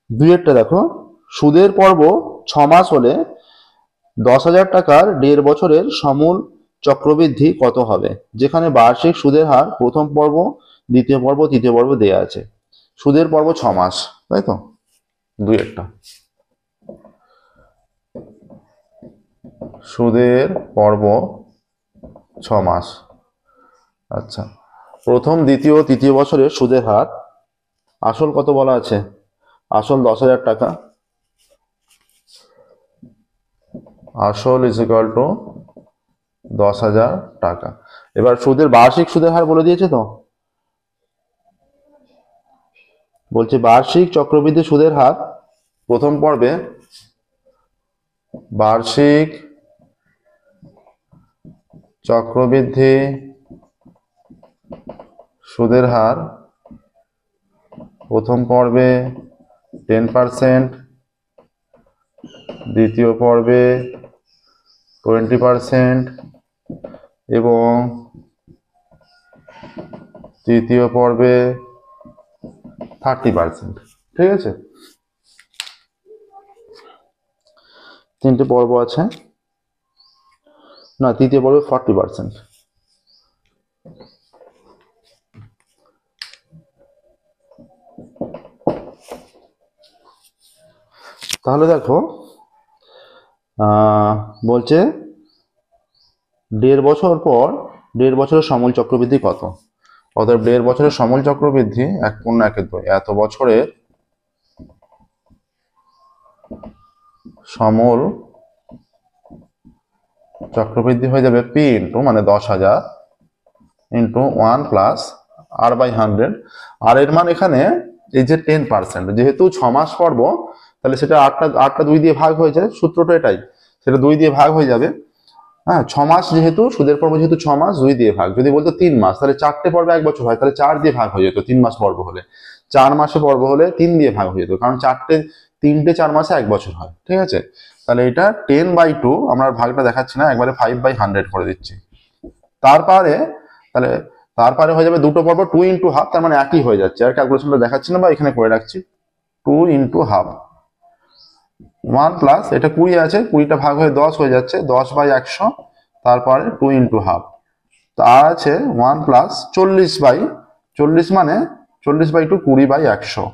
2 দেখো, সুদের পর্ব 6 মাস হলে 10,000 টাকার 1.5 বছরের সমূল চক্রবৃদ্ধি কত হবে, যেখানে বার্ষিক সুদের হার প্রথম পর্ব, দ্বিতীয় পর্ব, তৃতীয় পর্ব দেয়া আছে। সুদের পর্ব 6 মাস, তাই তো। 2 সুদের পর্ব 6 মাস। আচ্ছা, প্রথম, দ্বিতীয়, তৃতীয় বছরের সুদের হার, আসল কত বলা আছে, আসল 10,000 টাকা, আসল ইজ ইকুয়াল টু 10,000 টাকা। এবার সুদের বার্ষিক সুদের হার বলে দিয়েছে তো, বলছে বার্ষিক চক্রবৃদ্ধি সুদের হার প্রথম পর্বে, বার্ষিক চক্রবৃদ্ধি সুদের হার প্রথম পর্বে 10%, দ্বিতীয় পর্বে 20% এবং তৃতীয় পর্বে 30%। ঠিক আছে, তিনটে পর্ব আছে, না তৃতীয় পর্বে 40%। তাহলে দেখো বলছে 1.5 বছর পর 1.5 বছরের সমূল চক্রবৃদ্ধি কত? অতএব 1.5 বছরের সমূল চক্রবৃদ্ধি 1/2 এত বছরের সমূল চক্রবৃদ্ধি হয়ে যাবে P ইন্টু মানে 10,000 ইন্টু 1 প্লাস R/100। আর এর মান এখানে এই যে 10%, যেহেতু 6 মাস পর্ব তাহলে সেটা 8টা 2 দিয়ে ভাগ হয়ে যায়, সূত্রটা এটাই, সেটা 2 দিয়ে ভাগ হয়ে যাবে। হ্যাঁ, 6 মাস যেহেতু, সুদের পর্ব যেহেতু 6 মাস, 2 দিয়ে ভাগ। যদি বলতো 3 মাস তাহলে 4টে পর্বে 1 বছর হয়, তাহলে 4 দিয়ে ভাগ হয়ে যেত 3 মাস পর্ব হলে। 4 মাসে পর্ব হলে 3 দিয়ে ভাগ হয়ে যেত, কারণ 3টে 4 মাসে 1 বছর হয়। ঠিক আছে, তাহলে এটা 10/2, আমরা ভাগটা দেখাচ্ছি না, একবারে 5/100 করে দিচ্ছি। তারপরে হয়ে যাবে দুটো পর্ব 2 ইন্টু হাফ, তার মানে একই হয়ে যাচ্ছে, আর ক্যালকুলেশনটা দেখাচ্ছি না বা এখানে করে রাখছি। 2 ইন্টু হাফ 1 প্লাস, এটা 20 আছে, 20টা ভাগ হয়ে 10 হয়ে যাচ্ছে, 10/100, তারপরে 2 ইন্টু হাফ, তার আছে 1 প্লাস 40 মানে 40/2 20/100,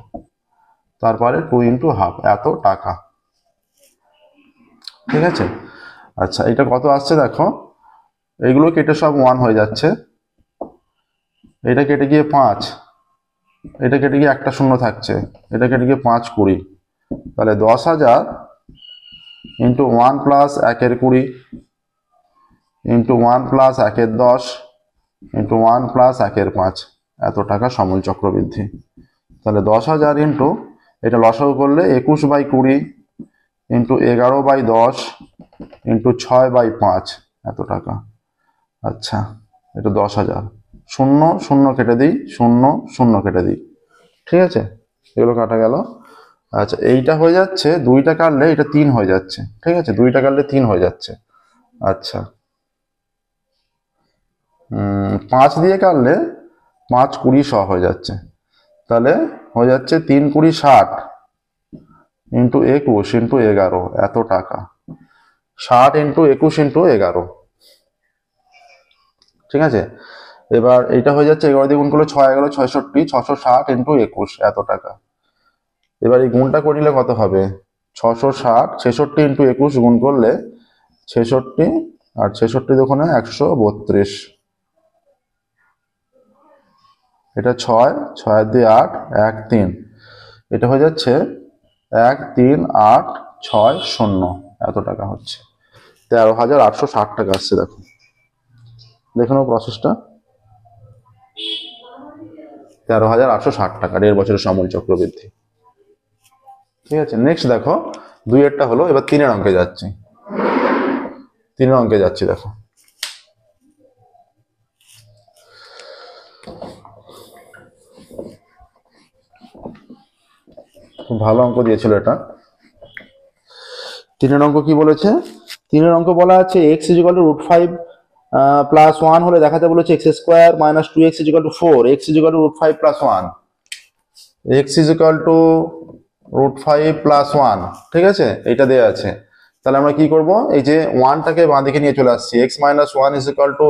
তারপরে 2 ইন্টু হাফ, এত টাকা। ঠিক আছে, আচ্ছা এটা কত আসছে দেখো, এগুলো কেটে সব 1 হয়ে যাচ্ছে, এটা কেটে গিয়ে 5, এটা কেটে গিয়ে একটা শূন্য থাকছে, এটা কেটে গিয়ে 5 20, তাহলে 10,000 into 1 plus 1 20 into 1 plus 1 10 into 1 plus 1 5, এত টাকা সমূল চক্রবৃদ্ধি। তাহলে 10,000 ইন্টু, এটা লসাগু করলে 21/20 ইন্টু 11/10 ইন্টু 6/5, এত টাকা। আচ্ছা, এটা 10,000, 0 0 কেটে দিই, 0 0 কেটে দিই। ঠিক আছে, এগুলো কাটা গেল। আচ্ছা, এইটা হয়ে যাচ্ছে, 2টা কাটলে এটা 3 হয়ে যাচ্ছে। ঠিক আছে, 2টা কাটলে 3 হয়ে যাচ্ছে। আচ্ছা, 5 দিয়ে কাটলে 5 20 100 হয়ে যাচ্ছে, তাহলে হয়ে যাচ্ছে 3 20 60 ইন্টু 21 ইন্টু 11, এত টাকা। 60 ইন্টু 21 ইন্টু 11। ঠিক আছে, এবার এটা হয়ে যাচ্ছে 11 দিয়ে গুণ করলে 6 11 66, 660 ইন্টু 21, এত টাকা। এবার এই গুণটা করলে কত হবে, 660, 66 ইন্টু 21 গুণ করলে 66, আর 66 দোকানে 132, এটা 6 6 দিয়ে 8 1 3, এটা হয়ে যাচ্ছে 1 3 8 6 0, এত টাকা হচ্ছে। 13,860 টাকা আসছে। দেখো, দেখে নাও প্রসেসটা, 13,860 টাকা 1.5 বছরের সমূল চক্রবৃদ্ধি। ঠিক আছে, নেক্সট দেখো, 2 এরটা হলো, এবার 3 অঙ্কে যাচ্ছি। 3 অঙ্কে যাচ্ছি, দেখো খুব ভালো অঙ্ক দিয়েছিল এটা। 3 অঙ্ক কি বলেছে, 3 অঙ্ক বলা আছে x = √5 প্লাস 1 হলে দেখাতে বলেছে x² - 2x = 4, x = √5 plus 1, x √5 plus 1। ঠিক আছে, এটা দেয়া আছে, তাহলে আমরা কি করব, এই যে 1টাকে বাঁ দিকে নিয়ে চলে আসছি, x - 1 =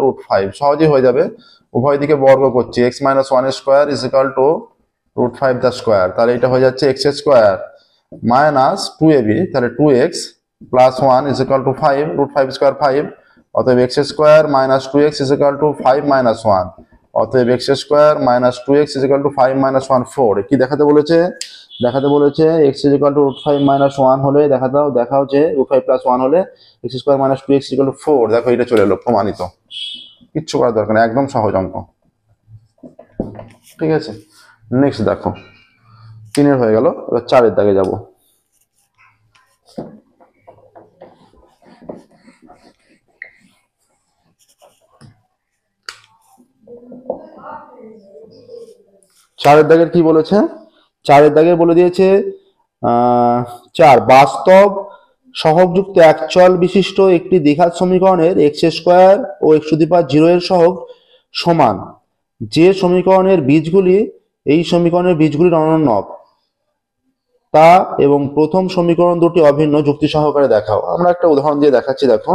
√5, সহজেই হয়ে যাবে, উভয় দিকে বর্গ করছি, x - 1 স্কয়ার √5 দ্য স্কয়ার, তাহলে এটা হয়ে যাচ্ছে x² মাইনাস 2ab, তাহলে 2x প্লাস 1 = 5, √5 স্কয়ার 5, অতএব x² - 2x = 5 - 1, অতএব x² - 2x = 5 - 1 4। কি দেখাতে বলেছে, দেখাতে বলেছে x = √5 - 1 হলে দেখাও যে √5 প্লাস 1 হলে x² - 2x = 4। দেখো, এটা চলে এলো, প্রমাণিত, কিচ্ছু করার দরকার নেই, একদম সহজ অঙ্ক। ঠিক আছে, নেক্সট দেখো, 3 হয়ে গেল, এবার 4 দাগে যাব। চারের দাগের কি বলেছে, চারের দাগে বলে দিয়েছে 4 বাস্তব সহগযুক্ত একচল বিশিষ্ট একটি দ্বিঘাত সমীকরণের এক্স স্কোয়ার ও এক্স টু দি পাওয়ার 0 এর সহগ সমান যে সমীকরণের বীজগুলি এই সমীকরণের বীজগুলির অনন্যক তা এবং প্রথম সমীকরণ দুটি অভিন্ন যুক্তি সহকারে দেখাও। আমরা একটা উদাহরণ দিয়ে দেখাচ্ছি। দেখো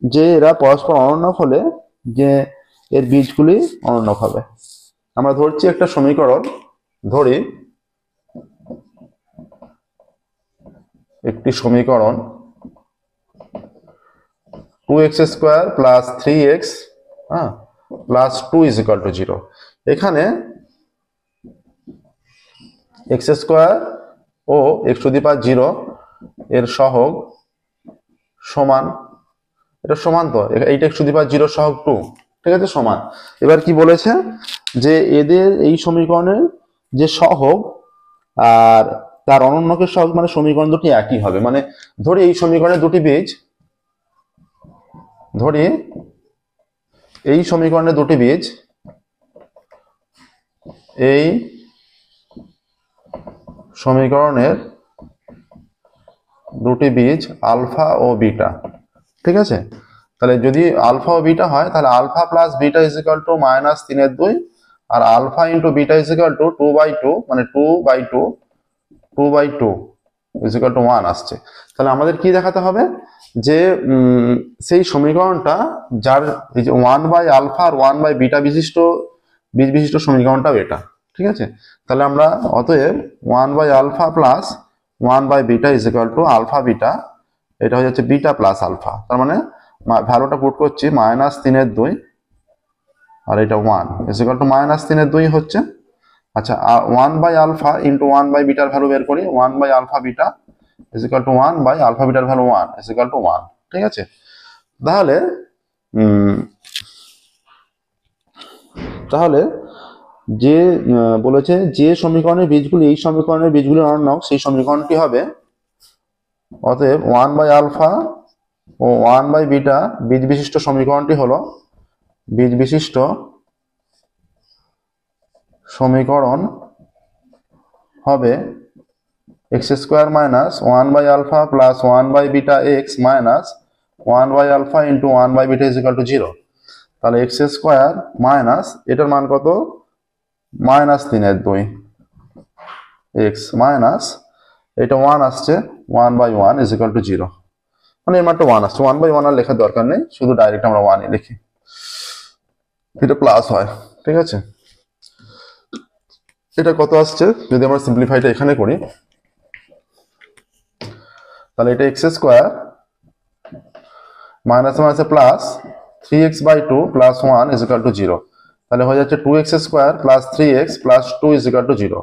যে এরা পরস্পর অনন্যক হলে যে এর বীজগুলি অনন্যক হবে। আমরা ধরছি একটা সমীকরণ, ধরি একটি সমীকরণ 2x square plus 3x plus 2 is equal to 0। এখানে এক্স স্কোয়ার ও এক্স টু দি পাওয়ার 0 এর সহগ সমান, এটা সমান তো, এইটা এক্স টু দি পাওয়ার 0 সহগ 2, ঠিক আছে, সমান। এবার কি বলেছে যে এদের এই সমীকরণের যে সহগ আর তার অনন্যকের সহগ মানে সমীকরণ দুটি একই হবে। মানে ধরি এই সমীকরণের দুটি বীজ, ধরি এই সমীকরণের দুটি বীজ, এই সমীকরণের দুটি বীজ আলফা ও বিটা, ঠিক আছে। তাহলে যদি আলফা ও বিটা হয় তাহলে alpha plus beta is equal to -3/2 আর alpha into beta is equal to 2/2, মানে 2/2 ইজ ইকুয়াল টু 1 আসছে। তাহলে আমাদের কি দেখাতে হবে যে সেই সমীকরণটা যার এই যে 1/α আর 1/β বিশিষ্ট বীজ বিশিষ্ট সমীকরণটাও এটা, ঠিক আছে। তাহলে আমরা অতএব 1/α plus 1/β is equal to alpha beta, এটা হয়ে যাচ্ছে বিটা প্লাস আলফা। তার মানে ভ্যালুটা পুট করছি -3/2 আর এটা 1 ইজ ইকুয়াল টু -3/2 হচ্ছে। আচ্ছা, 1/α ইন্টু 1/βটার ভ্যালু বের করি। 1/α বিটা ইজ ইকুয়াল টু 1/α বিটার ভ্যালু 1 ইজ ইকুয়াল টু 1, ঠিক আছে। তাহলে তাহলে যে বলেছে যে সমীকরণের বীজগুলি এই সমীকরণের বীজগুলি অনন্যক সেই সমীকরণটি হবে, অতএব 1/α ও 1/β বীজ বিশিষ্ট সমীকরণটি হলো বীজ বিশিষ্ট সমীকরণ হবে x square minus 1/α plus 1/β x minus 1/α into 1/β is equal to 0। তাহলে x স্কোয়ার মাইনাস এটার মান কত, -3/2 x মাইনাস এটা 1 আসছে 1/1 ইজ ইকুয়াল টু 0, মানে এর মানটা 1 আসছে। 1/1 আর লেখার দরকার নেই, শুধু ডাইরেক্ট আমরা 1ই লিখি, এটা প্লাস হয়, ঠিক আছে। এটা কত আসছে যদি আমরা সিম্পলিফাইটা এখানে করি, তাহলে এটা এক্স স্কোয়ার মাইনাস মাইনাসে plus 3x/2 plus 1 is equal to 0। তাহলে হয়ে যাচ্ছে 2x square plus 3x plus 2 is equal to 0।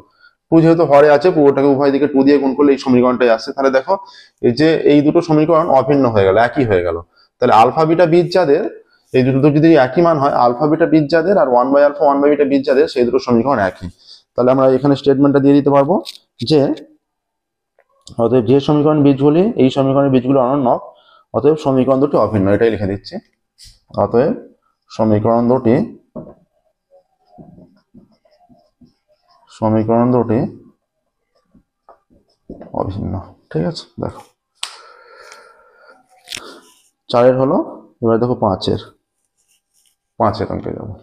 2 যেহেতু হরে আছে পুরোটাকে উভয় দিকে 2 দিয়ে গুণ করলে এই সমীকরণটাই আসছে। তাহলে দেখো এই যে এই দুটো সমীকরণ অভিন্ন হয়ে গেল, একই হয়ে গেল। তাহলে আলফা বিটা বীজ যাদের, এই দুটো যদি একই মান হয়, আলফা বিটা বীজ যাদের আর 1/α 1/β বীজ যাদের, সেই দুটো সমীকরণ একই। তাহলে আমরা এখানে স্টেটমেন্টটা দিয়ে দিতে পারবো যে অতএব যে সমীকরণ বীজগুলি এই সমীকরণের বীজগুলি অনন্যক, অতএব সমীকরণ দুটি অভিন্ন, এটাই লিখে দিচ্ছি। অতএব সমীকরণ দুটি অভিন্ন, ঠিক আছে। দেখো 4 হলো, এবার দেখো 5 অঙ্কে যাবো।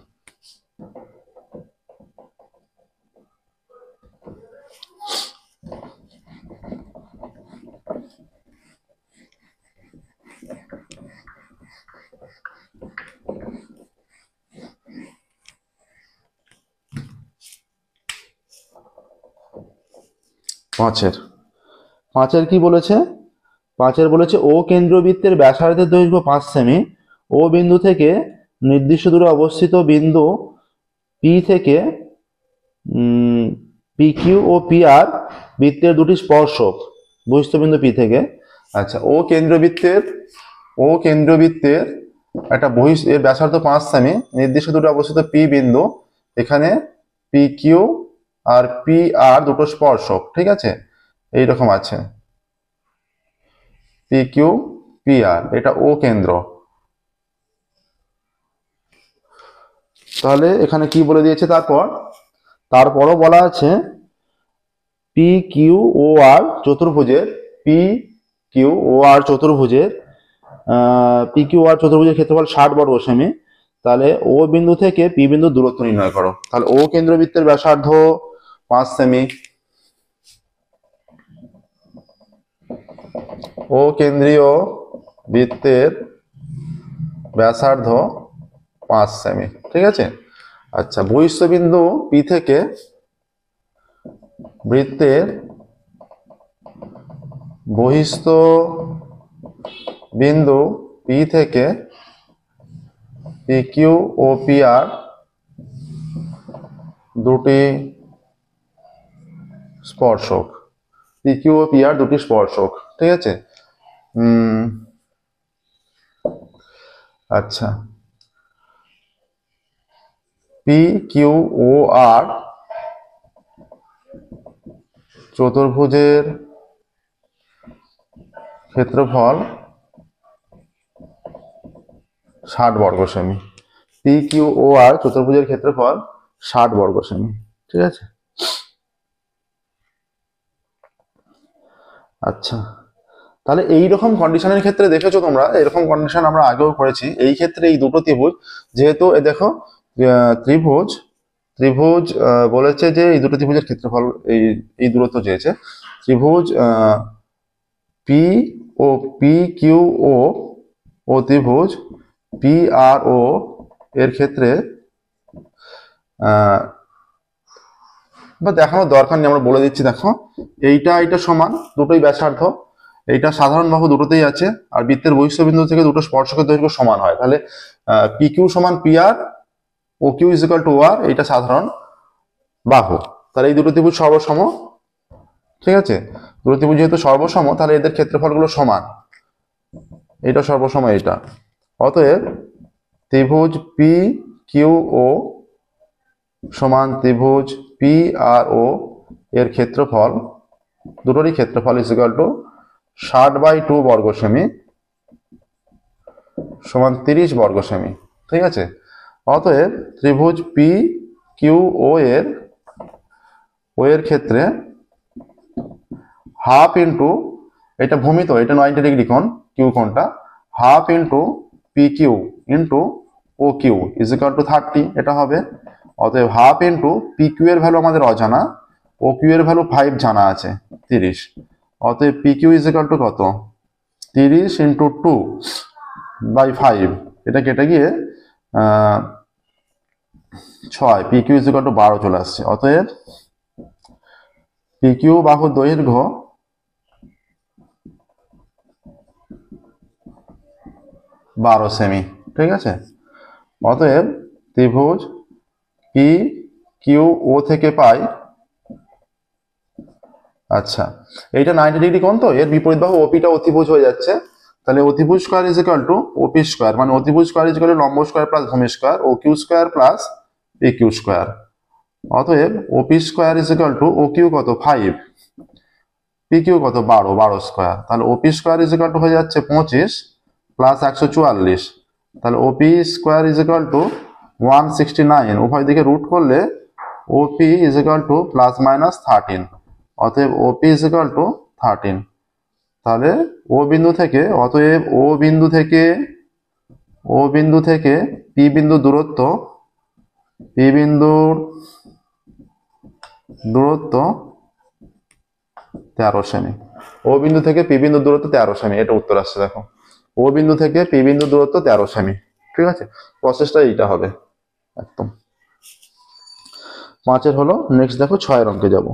পাঁচের কি বলেছে, বলেছে ও কেন্দ্রবৃত্তের ব্যাসার্ধের দৈর্ঘ্য 5 সেমি, ও বিন্দু থেকে নির্দিষ্ট দূরে অবস্থিত বিন্দু পি থেকে P Q O P R বৃত্তের দুটি স্পর্শক বহিস্থ বিন্দু পি থেকে। আচ্ছা, ও কেন্দ্রবৃত্তের একটা এর ব্যাসার্ধ 5 সেমি, নির্দিষ্ট দূরে অবস্থিত পি বিন্দু, এখানে পি কিউ আর পি আর দুটো স্পর্শক, ঠিক আছে, এইরকম আছে পি কিউ পি আর, এটা ও কেন্দ্র। তাহলে এখানে কি বলে দিয়েছে, তারপর তারপরও বলা আছে পি কিউ ও আর চতুর্ভুজের ক্ষেত্রফল 60 বর্গ সেমি। তাহলে ও বিন্দু থেকে পি বিন্দু দূরত্ব নির্ণয় করো। তাহলে ও কেন্দ্রবৃত্তের ব্যাসার্ধ 5 সেমি, ও কেন্দ্রীয় বৃত্তের ব্যাসার্ধ 5 সেমি, ঠিক আছে। আচ্ছা, বহিঃস্থ বিন্দু পি থেকে বৃত্তের বহিঃস্থ বিন্দু পি থেকে P Q O P R দুটি স্পর্শক, P Q O P R দুটি স্পর্শক, ঠিক আছে। আচ্ছা, পি কিউ ও আর চতুর্ভুজের ক্ষেত্রফল 60 বর্গ সেমি। পি কিউ ও আর চতুর্ভুজের ক্ষেত্রফল 60 বর্গ সেমি, ঠিক আছে। আচ্ছা, তাহলে এইরকম কন্ডিশনের ক্ষেত্রে দেখেছো তোমরা, এরকম কন্ডিশন আমরা আগেও করেছি। এই ক্ষেত্রে এই দুটো ত্রিভুজ, যেহেতু দেখো ত্রিভুজ বলেছে যে এই দুটো ত্রিভুজের ক্ষেত্রফল এই দূরত্ব চেয়েছে। ত্রিভুজ পি ও পি কিউ ও ত্রিভুজ পি আর ও এর ক্ষেত্রে বা দেখানোর দরকার নেই, আমরা বলে দিচ্ছি। দেখো, এইটা সমান, দুটোই ব্যাসার্ধ, এইটা সাধারণ বাহু দুটোতেই আছে, আর বৃত্তের বহিঃস্থ বিন্দু থেকে দুটো স্পর্শকের দৈর্ঘ্য সমান হয়। তাহলে পি কিউ সমান P R, O Q is equal to O R, এইটা সাধারণ বাহু। তাহলে এই দুটো ত্রিভুজ সর্বসম, ঠিক আছে। দুটো ত্রিভুজ যেহেতু সর্বসম, তাহলে এদের ক্ষেত্রফলগুলো সমান, এটা সর্বসম এইটা। অতএব ত্রিভুজ পি কিউ ও সমান ত্রিভুজ পি আর ও এর ক্ষেত্রফল, দুটোরই ক্ষেত্রফল ইজ ইকুয়াল টু 60/2 বর্গ সেমি সমান 30 বর্গ সেমি, ঠিক আছে। অতএব ত্রিভুজ পি কিউ ও এর ক্ষেত্রে হাফ ইন্টু, এটা ভূমি তো, এটা 90 ডিগ্রি কোণ, কিউ কোণটা, half into P Q into O Q is equal to 30, এটা হবে। অতএব হাফ ইন্টু পি কিউ এর ভ্যালু আমাদের অজানা, ও কিউ এর ভ্যালু 5 জানা আছে, 30। অতএব P Q is equal to কত, 30 ইন্টু 2/5, এটা কেটে গিয়ে 6, P Q is equal to 12 চলে আসছে। অতএব পি কিউ বাহুর দৈর্ঘ্য 12 সেমি, ঠিক আছে। অতএব ত্রিভুজ পি কিউ ও থেকে পাই, আচ্ছা এইটা 90 ডিগ্রি কোণ, তো এর বিপরীত বাহু ওপিটা অতিভুজ হয়ে যাচ্ছে। তাহলে অতিভুজ square is equal to OP square, মানে অতিভুজ স্কয়ার ইজ ইকুয়াল টু লম্ব স্কয়ার প্লাস ভূমি square, O Q square plus P Q square. অতএব OP square is equal to O Q কত 5, পি কিউ কত 12 স্কয়ার। তাহলে OP square is equal to হয়ে যাচ্ছে 25 প্লাস 144। তাহলে OP square is equal to 169, উভয় দিকে রুট করলে OP is equal to plus minus 13। অতএব ওপি ইজ ইকুয়াল টু 13। তাহলে ও বিন্দু থেকে, অতএব ও বিন্দু থেকে পি বিন্দুর দূরত্ব, 13 সেমি। ও বিন্দু থেকে পি বিন্দুর দূরত্ব 13 সেমি, এটা উত্তর আসছে। দেখো, ও বিন্দু থেকে পি বিন্দুর দূরত্ব 13 সেমি, ঠিক আছে। প্রসেসটা এইটা হবে একদম। 5 হলো। নেক্সট দেখো 6 অঙ্কে যাব।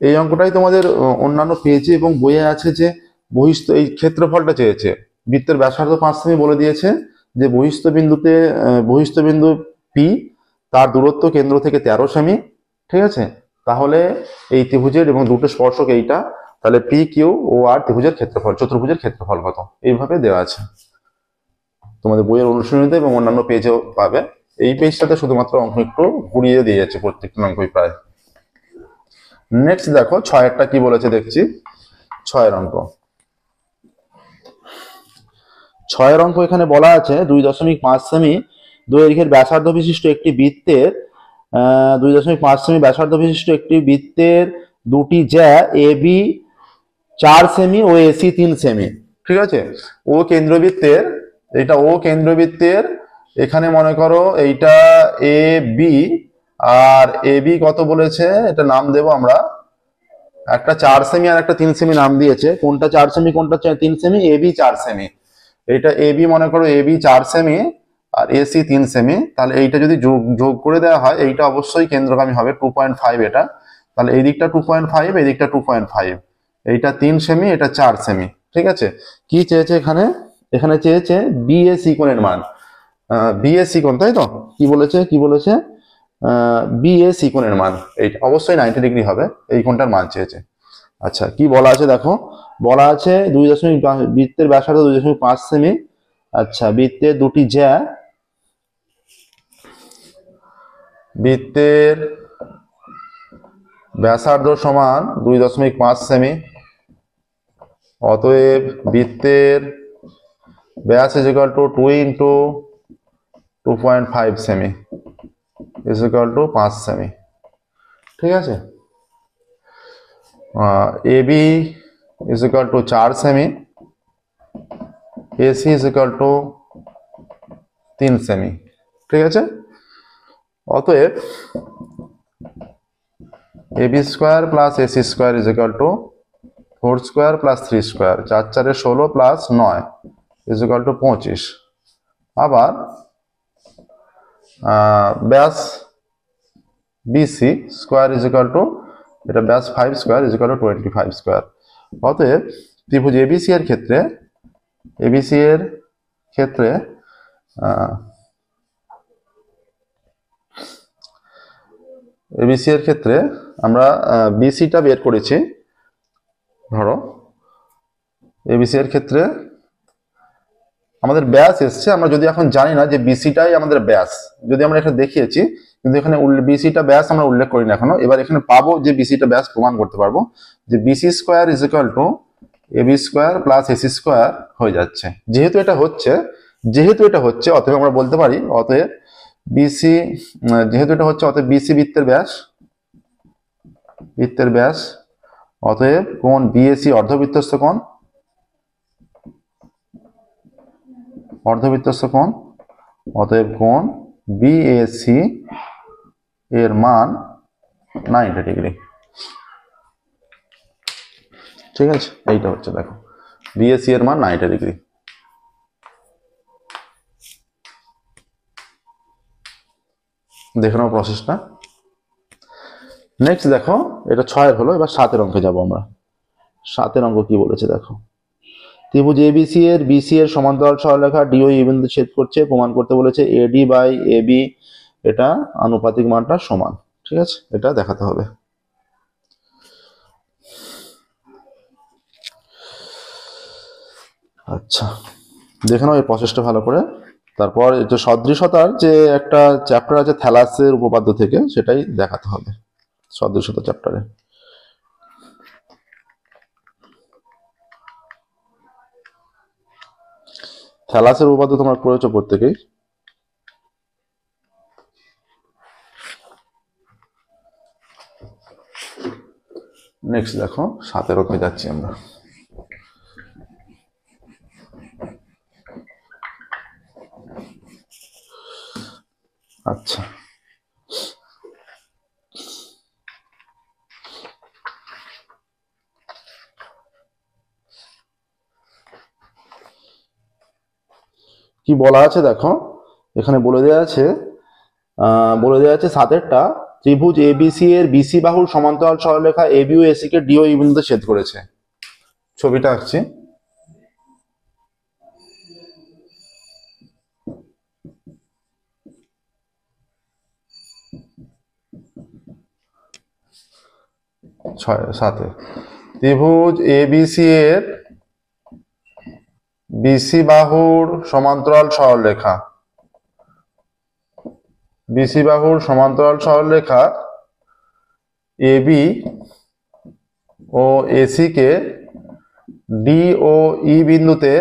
এই অঙ্কটাই তোমাদের অন্যান্য পেজে এবং বইয়ে আছে, যে বহিস্থ এই ক্ষেত্রফলটা চেয়েছে। বৃত্তের ব্যাসার্ধ 5 সেমি বলে দিয়েছে, যে বহিস্থ বিন্দু পি, তার দূরত্ব কেন্দ্র থেকে 13 সেমি, ঠিক আছে। তাহলে এই ত্রিভুজের এবং দুটো স্পর্শক এইটা, তাহলে পি কিউ ও আর ত্রিভুজের ক্ষেত্রফল, চতুর্ভুজের ক্ষেত্রফল কত, এইভাবে দেওয়া আছে তোমাদের বইয়ের অনুশীলনীতে এবং অন্যান্য পেজেও পাবে। এই পেজটাতে শুধুমাত্র অঙ্ক একটু ঘুরিয়ে দিয়েছে, প্রত্যেকটা অঙ্কই প্রায়। নেক্সট দেখো 6 কি বলেছে দেখছি। 6 অঙ্ক, 6 অঙ্ক এখানে বলা আছে 2.5 সেমি দৈর্ঘ্যের ব্যাসার্ধ বিশিষ্ট একটি বৃত্তের 2.5 সেমি ব্যাসার্ধ বিশিষ্ট একটি বৃত্তের দুটি জ্যা A B 4 semi O AC 3 সেমি। ঠিক আছে, ও কেন্দ্রবৃত্তের, এটা ও কেন্দ্রবৃত্তের, এখানে মনে করো এইটা A B, R A B কত বলেছে, এটা নাম দেবো আমরা, একটা 4 সেমি আর একটা 3 সেমি নাম দিয়েছে, কোনটা 4 সেমি কোনটা 3 সেমি, এ বি 4 সেমি, এটা এ বি মনে করো A B 4 semi R AC 3 semi, তাহলে এইটা যদি যোগ যোগ করে দেওয়া হয় এইটা অবশ্যই কেন্দ্রগামী হবে 2.5 এটা, তাহলে এই দিকটা 2.5, এই দিকটা 2.5, এইটা 3 সেমি এটা 4 সেমি। ঠিক আছে, কি চেয়েছে এখানে, এখানে চেয়েছে বিএসি কোণের মান, বিএসি কোণ, তাই তো, কি বলেছে বিএসি কোণের মান, এইটা অবশ্যই 90 ডিগ্রি হবে, এই কোণটার মান চেয়েছে। আচ্ছা, কি বলা আছে দেখো, বলা আছে বৃত্তের ব্যাসার্ধ 2.5 সেমি। আচ্ছা, বৃত্তের দুটি জ্যা, বৃত্তের ব্যাসার্ধ সমান 2.5 সেমি, অতএব বৃত্তের ব্যাস ইজ ইকুয়াল টু 2 ইন্টু 2.5 সেমি ইজ ইকুয়াল টু 5 সেমি। ঠিক আছে, A B is equal to 4 সেমি, এসি ইজ ইকুয়াল টু 3 সেমি। ঠিক আছে, অতএব A B square plus AC square is equal to 4 square plus 3 square, 4 4 16 plus 9 is equal to 25। আবার ব্যাস BC square is equal to, এটা ব্যাস 5 square is equal to 25 square. অতএব ত্রিভুজ এবিসি এর ক্ষেত্রে, এবিসি এর ক্ষেত্রে এবিসি এর ক্ষেত্রে আমরা বিসিটা বের করেছি। ধরো এবিসি এর ক্ষেত্রে আমাদের ব্যাস এসছে, আমরা যদি এখন জানি না যে বিসিটাই আমাদের ব্যাস, যদি আমরা এখানে দেখিয়েছি কিন্তু এখানে বিসিটা ব্যাস আমরা উল্লেখ করি না এখনো, এবার এখানে পাবো যে বিসিটা ব্যাস প্রমাণ করতে পারবো যে BC square is equal to AB square plus AC square হয়ে যাচ্ছে। যেহেতু এটা হচ্ছে অতএব আমরা বলতে পারি, অতএব বিসি, যেহেতু এটা হচ্ছে অতএব বিসি বৃত্তের ব্যাস, অতএব কোণ বিএসি অর্ধবৃত্তস্থ কোণ, অতএব কোণ বিএসি এর মান 90 ডিগ্রি। ঠিক আছে, এইটা হচ্ছে দেখো বিএসি এর মান 90 ডিগ্রি। দেখে নাও প্রসেসটা। নেক্সট দেখো, এটা 6 হলো, এবার 7 অঙ্কে যাব আমরা। 7 অঙ্ক কি বলেছে দেখো, ত্রিভুজ এবিসি এর বিসি এর সমান্তরাল সরলরেখা ডিও এই বিন্দু ছেদ করছে, প্রমাণ করতে বলেছে এডি বাই এবি এটা আনুপাতিক মানটা সমান। ঠিক আছে, এটা দেখাতে হবে। আচ্ছা, দেখে নাও এই প্রসেসটা ভালো করে। তারপর যে সদৃশতার যে একটা চ্যাপ্টার আছে থ্যালাসের উপপাদ্য থেকে, সেটাই দেখাতে হবে সদৃশতা চ্যাপ্টারে। থ্যালাসের উপপাদ্য তোমরা করেছো প্রত্যেকেই। নেক্সট দেখো 7 অঙ্কে যাচ্ছি আমরা। আচ্ছা, কি বলা আছে দেখো, এখানে বলে দেওয়া আছে 7এরটা ত্রিভুজ এবিসি এর বিসি বাহুর সমান্তরাল সরলরেখা এবি ও এসি কে ডিও এই বিন্দুতে ছেদ করেছে। ছবিটা আঁকছি। সাথে ত্রিভুজ এবিসি এর বিসি বাহুর সমান্তরাল সরলরেখা এবি ও এসি কে ডি ও ই বিন্দুতে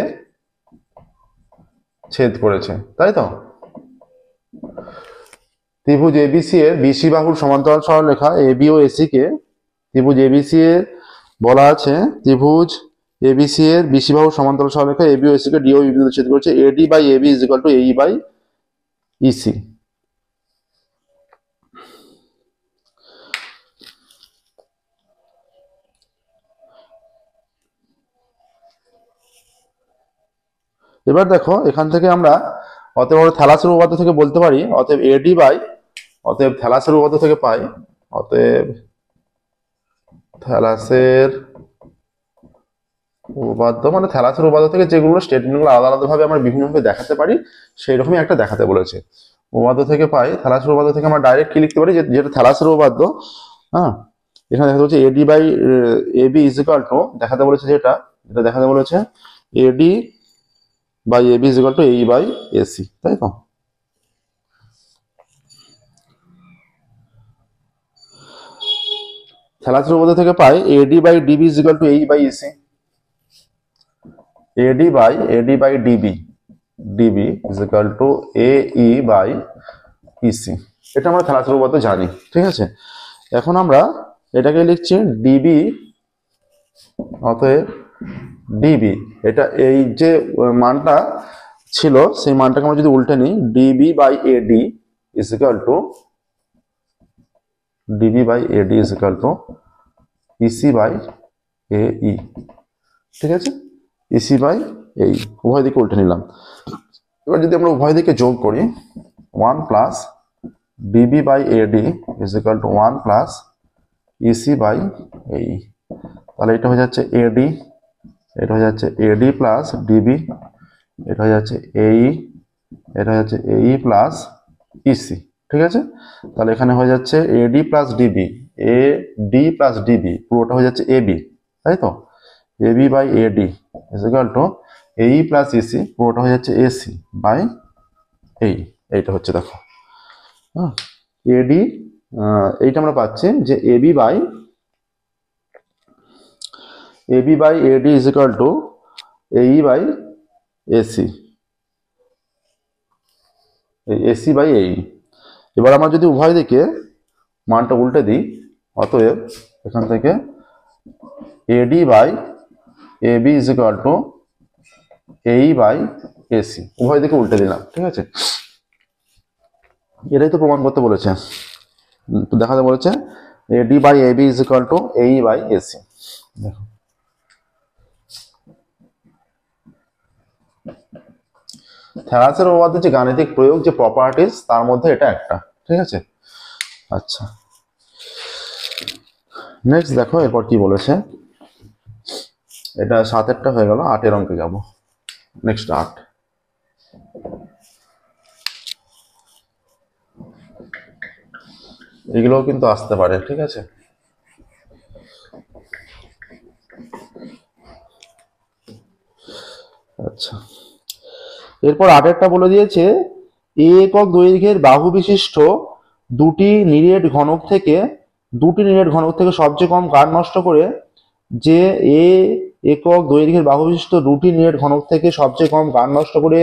ছেদ করেছে, তাই তো। ত্রিভুজ এবিসি এর বিসি বাহুর সমান্তরাল সরলরেখা এবি ও এসি কে ত্রিভুজ এবিসি এর বলা আছে ত্রিভুজ এবিসি এর বিসি বাহুর সমান্তরাল সরলরেখা এবি ও এসি কে ডিও বিন্দুতে ছেদ করেছে AD by AB is equal to AE by EC. এবার দেখো এখান থেকে আমরা অতএব থ্যালাসের উপপাদ্য থেকে বলতে পারি অতএব এডি বাই অতএব থ্যালাসের উপপাদ্য থেকে পাই অতএব থ্যালাসের উপপাদ্য মানে থ্যালাসের উপপাদ্য থেকে যেগুলো স্টেটমেন্টগুলো আলাদা আলাদাভাবে আমরা বিভিন্নভাবে দেখাতে পারি সেই রকমই একটা দেখাতে বলেছে। উপপাদ্য থেকে পাই থ্যালাসের উপপাদ্য থেকে আমরা ডাইরেক্ট কি লিখতে পারি যেটা থ্যালাসের উপপাদ্য। হ্যাঁ, এখানে দেখাতে বলছে AD by AB is equal to দেখাতে বলেছে যেটা দেখাতে বলেছে AD by AB is equal to AE by AC, তাই তো? থ্যালাসের উপপাদ্য থেকে পাই AD by DB is equal to AE by AC. AD by DB is equal to AE by EC. এটা আমরা থ্যালাসের উপপাদ্য জানি, ঠিক আছে? এখন আমরা এটাকে লিখছি ডিবি, অতএব ডিবি এটা এই যে মানটা ছিল সেই মানটাকে আমরা যদি উল্টে নিই DB by AD is equal to EC by AE, ঠিক আছে? ইসি বাই এই উভয় দিকে উল্টে নিলাম। এবার যদি আমরা উভয় দিকে যোগ করি 1 plus DB by AD is equal to 1 plus EC by AE, তাহলে এটা হয়ে যাচ্ছে এডি, এটা হয়ে যাচ্ছে এডি প্লাস ডিবি, এটা হয়ে যাচ্ছে এটা হয়ে যাচ্ছে এই প্লাস ইসি, ঠিক আছে? তাহলে এখানে হয়ে যাচ্ছে এডি প্লাস ডিবি পুরোটা হয়ে যাচ্ছে এবি, তাই তো? AB by AD is equal to AE plus EC পুরোটা হয়ে যাচ্ছে এসি বাই এইটা হচ্ছে দেখো, হ্যাঁ এডি এইটা আমরা পাচ্ছি যে AB by AD is equal to AE by AC, AC by AE. এবার আমরা যদি উভয় দিকে মানটা উল্টে দিই অতএব এখান থেকে AD by AB is equal to AE by AC, উভয় দিকে উল্টে দিলাম, ঠিক আছে? এটাই তো প্রমাণ করতে বলেছে, দেখাতে বলেছে AD by AB is equal to AE by AC. দেখো থ্যালাসের উপপাদ্যের যে গাণিতিক প্রয়োগ যে প্রপার্টিজ তার মধ্যে এটা একটা, ঠিক আছে? আচ্ছা, নেক্সট দেখো এরপর কি বলেছে। এটা 7-এরটা হয়ে গেল, 8-এর অঙ্কে যাব। নেক্সট 8, এগুলোও কিন্তু আসতে পারে, ঠিক আছে? আচ্ছা, এরপর 8-এরটা বলে দিয়েছে একক দৈর্ঘ্যের বাহু বিশিষ্ট দুটি নিরেট ঘনক থেকে সবচেয়ে কম কাঠ নষ্ট করে যে একক দৈর্ঘ্যের বাহু বিশিষ্ট দুটি নিরেট ঘনক থেকে সবচেয়ে কম কাঠ নষ্ট করে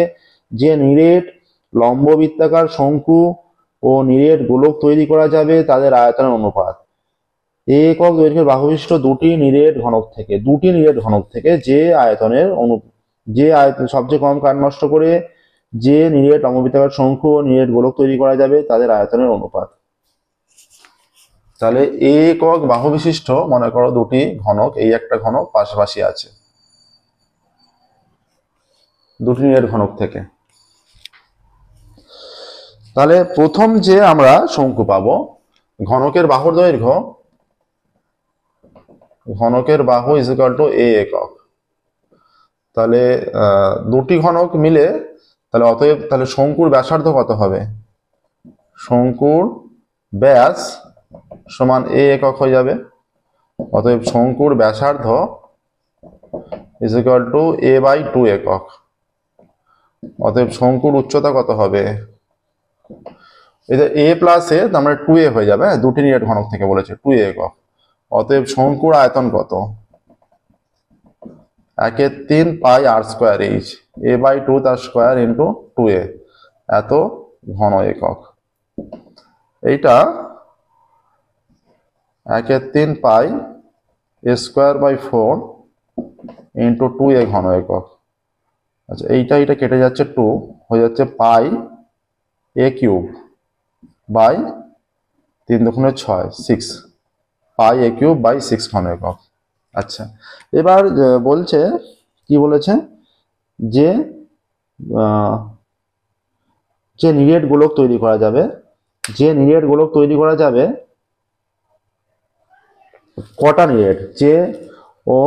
যে নিরেট লম্ববৃত্তাকার শঙ্কু ও নিরেট গোলক তৈরি করা যাবে তাদের আয়তনের অনুপাত। একক দৈর্ঘ্যের বাহু বিশিষ্ট দুটি নিরেট ঘনক থেকে যে সবচেয়ে কম কাঠ নষ্ট করে যে নিরেট লম্ববৃত্তাকার শঙ্কু ও নিরেট গোলক তৈরি করা যাবে তাদের আয়তনের অনুপাত। তাহলে একক বাহু বিশিষ্ট মনে করো দুটি ঘনক, এই একটা ঘনক পাশাপাশি আছে দুটি নিরেট ঘনক থেকে, তাহলে প্রথম যে আমরা শঙ্কু পাবো ঘনকের বাহুর দৈর্ঘ্য ইজ ইকুয়াল টু এ একক। তাহলে দুটি ঘনক মিলে তাহলে অতএব তাহলে শঙ্কুর ব্যাসার্ধ কত হবে? শঙ্কুর ব্যাস সমান এ একক হয়ে যাবে। অতএব শঙ্কুর ব্যাসার্ধ is equal to A by 2 একক। অতএব শঙ্কুর উচ্চতা কত হবে? এ প্লাস এ আমরা 2a হয়ে যাবে, দুটি নিরেট ঘনক থেকে বলেছে 2a একক। অতএব শঙ্কুর আয়তন কত? 1/3 pi r square H, a by 2 তার স্কয়ার ইন্টু 2a, এত ঘন একক। এইটা 1/3 পাই a²/4 ইন্টু 2a ঘন একক। আচ্ছা, এইটা কেটে যাচ্ছে 2, হয়ে যাচ্ছে পাই a³ বাই 3 দুগুণে 6, 6 পাই a³ বাই 6 ঘন একক। আচ্ছা, এবার বলছে কি বলেছে যে যে নিরেট গোলক তৈরি করা যাবে, কটা নিরেট, যে ও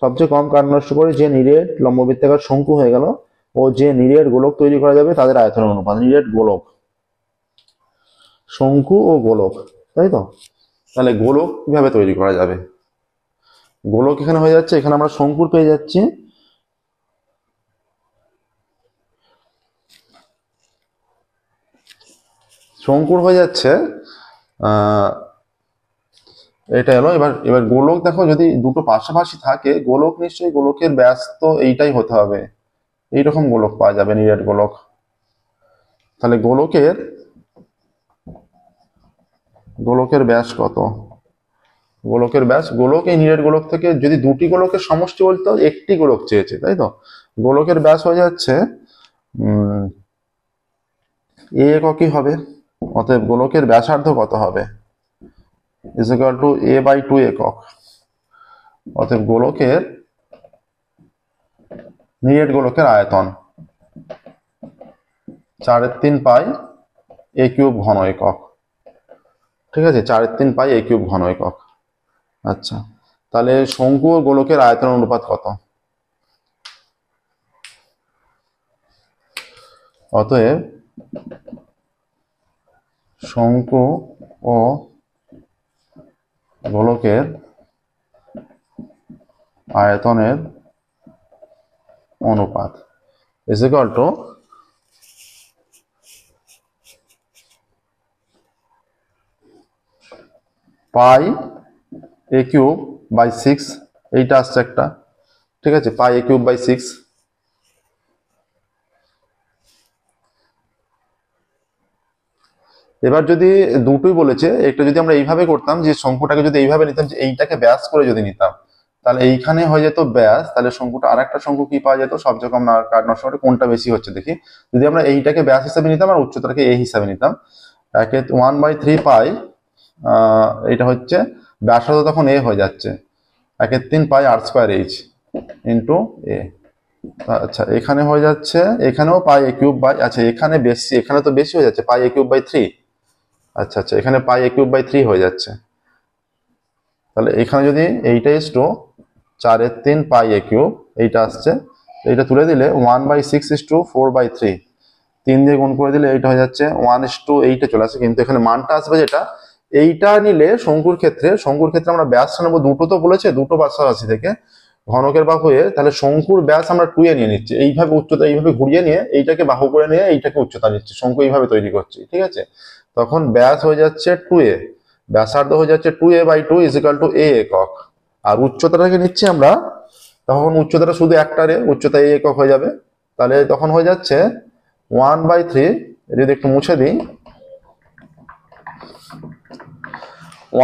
সবচেয়ে কম কার্য নষ্ট করে যে নিরেট লম্ববৃত্তাকার শঙ্কু হয়ে গেল ও যে নিরেট গোলক তৈরি করা যাবে তাদের আয়তনের অনুপাত। নিরেট গোলক, শঙ্কু ও গোলক, তাই তো? তাহলে গোলক কিভাবে তৈরি করা যাবে? গোলক এখানে হয়ে যাচ্ছে, এখানে আমরা শঙ্কুর পেয়ে যাচ্ছি, শঙ্কুর হয়ে যাচ্ছে এটা এলো। এবার গোলক দেখো, যদি দুটো পাশাপাশি থাকে গোলক, নিশ্চয়ই গোলকের ব্যাস তো এইটাই হতে হবে, এইরকম গোলক পাওয়া যাবে, নিরেট গোলক। তাহলে গোলকের ব্যাস কত? গোলকের ব্যাস, গোলক এই নিরেট গোলক থেকে যদি দুটি গোলকের সমষ্টি বলতো, একটি গোলক চেয়েছে, তাই তো? গোলকের ব্যাস হয়ে যাচ্ছে এ এককই হবে, অতএব গোলকের ব্যাসার্ধ কত হবে? = a/2 একক। অতএব নিরেট গোলকের আয়তন 4/3 পাই a³ ঘন একক। ঠিক আছে, 4/3 পাই a³ ঘন একক। আচ্ছা, তাহলে শঙ্কু ও গোলকের আয়তন অনুপাত কত? অতএব শঙ্কু ও গোলকের আয়তনের অনুপাত = পাই a³ বাই 6, এইটা আসছে একটা, ঠিক আছে, পাই a³ বাই 6। এবার যদি দুটোই বলেছে, একটা যদি আমরা এইভাবে করতাম, যে শঙ্কুটাকে যদি এইভাবে নিতাম, যে এইটাকে ব্যাস করে যদি নিতাম, তাহলে এইখানে হয়ে যেত ব্যাস, তাহলে শঙ্কুটা আর একটা শঙ্কু কি পাওয়া যেত? সবচেয়ে কম কার্য নষ্ট করে কোনটা বেশি হচ্ছে দেখি। যদি আমরা এইটাকে ব্যাস হিসাবে নিতাম আর উচ্চতাকে a হিসাবে নিতাম, 1/3 পাই, এটা হচ্ছে ব্যাসার্ধ, তখন a হয়ে যাচ্ছে 1/3 পাই r² ইন্টু a। আচ্ছা, এখানে হয়ে যাচ্ছে, এখানেও পাই a³ বাই, আচ্ছা এখানে বেশি, এখানে তো বেশি হয়ে যাচ্ছে, পাই a³ বাই 3। আচ্ছা, এখানে পাই a³ বাই 3 হয়ে যাচ্ছে। তাহলে এখানে যদি এইটা 4/3 পাই a³, এইটা আসছে, এইটা তুলে দিলে 1/6 4/3, 3 দিয়ে গুণ করে দিলে এইটা হয়ে যাচ্ছে 1:8 চলে আসে। কিন্তু এখানে মানটা আসবে যেটা, এইটা নিলে শঙ্কুর ক্ষেত্রে আমরা ব্যাসটা নেবো, দুটো তো বলেছে, দুটো পাশাপাশি থেকে ঘনকের বাহু হয়ে, তাহলে শঙ্কুর ব্যাস আমরা 2a নিয়ে নিচ্ছি, এইভাবে উচ্চতা এইভাবে ঘুরিয়ে নিয়ে এইটাকে বাহু করে নিয়ে এইটাকে উচ্চতা নিচ্ছি, শঙ্কু এইভাবে তৈরি করছি, ঠিক আছে? তখন ব্যাস হয়ে যাচ্ছে 2a, ব্যাসার্ধ হয়ে যাচ্ছে 2a/2 = a একক। আর উচ্চতাটাকে নিচ্ছি আমরা, তখন উচ্চতাটা শুধু একটারে, উচ্চতা a একক হয়ে যাবে। তাহলে তখন হয়ে যাচ্ছে 1/3, যদি একটু মুছে দিই,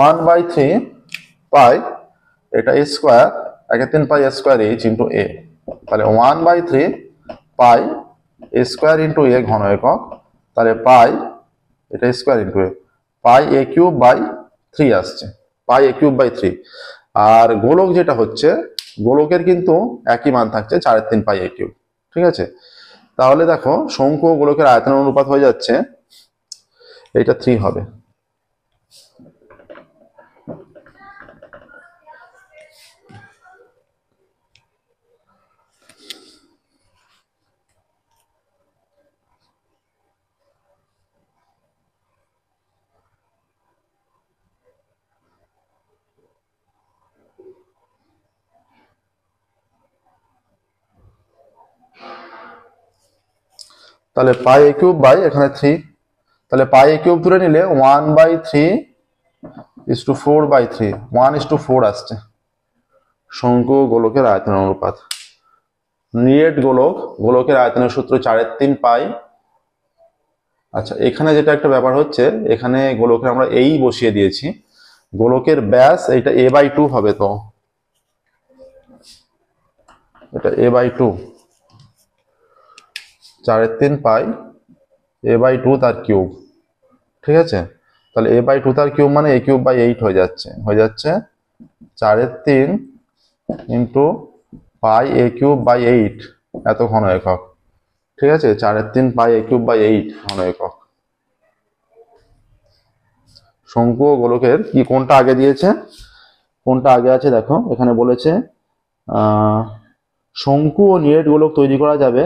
1/3 পাই, এটা a², 1/3 pi a² into a। তাহলে 1/3 পাই a² ইন্টু a ঘন একক। তাহলে পাই, এটা square into a, pi a³ by 3 আসছে, পাই a³ বাই 3। আর গোলক যেটা হচ্ছে, গোলকের কিন্তু একই মান থাকছে, 4/3 পাই a³, ঠিক আছে? তাহলে দেখো, শঙ্কু ও গোলকের আয়তনের অনুপাত হয়ে যাচ্ছে, এইটা 3 হবে। তাহলে পাই a³ বাই এখানে 3, তাহলে পাই a³ ধরে নিলে 1/3 = 4/3, 1:4 আসছে শঙ্কু ও গোলকের আয়তনের অনুপাত। নিরেট গোলকের আয়তনের সূত্র 4/3 পাই আচ্ছা, এখানে যেটা একটা ব্যাপার হচ্ছে, এখানে গোলকের আমরা এই বসিয়ে দিয়েছি, গোলকের ব্যাস এটা a/2 হবে, তো এটা a/2, 4/3 পাই a/2 তার কিউব, ঠিক আছে। তাহলে a/2 তার কিউব মানে a³/8 হয়ে যাচ্ছে 4/3 ইন্টু পাই a³/8 এত ঘন একক, ঠিক আছে। 4/3 পাই a³/8 ঘন একক। শঙ্কু ও গোলকের কি কোনটা আগে দিয়েছে, কোনটা আগে আছে দেখো, এখানে বলেছে শঙ্কু ও নিরেট গোলক তৈরি করা যাবে,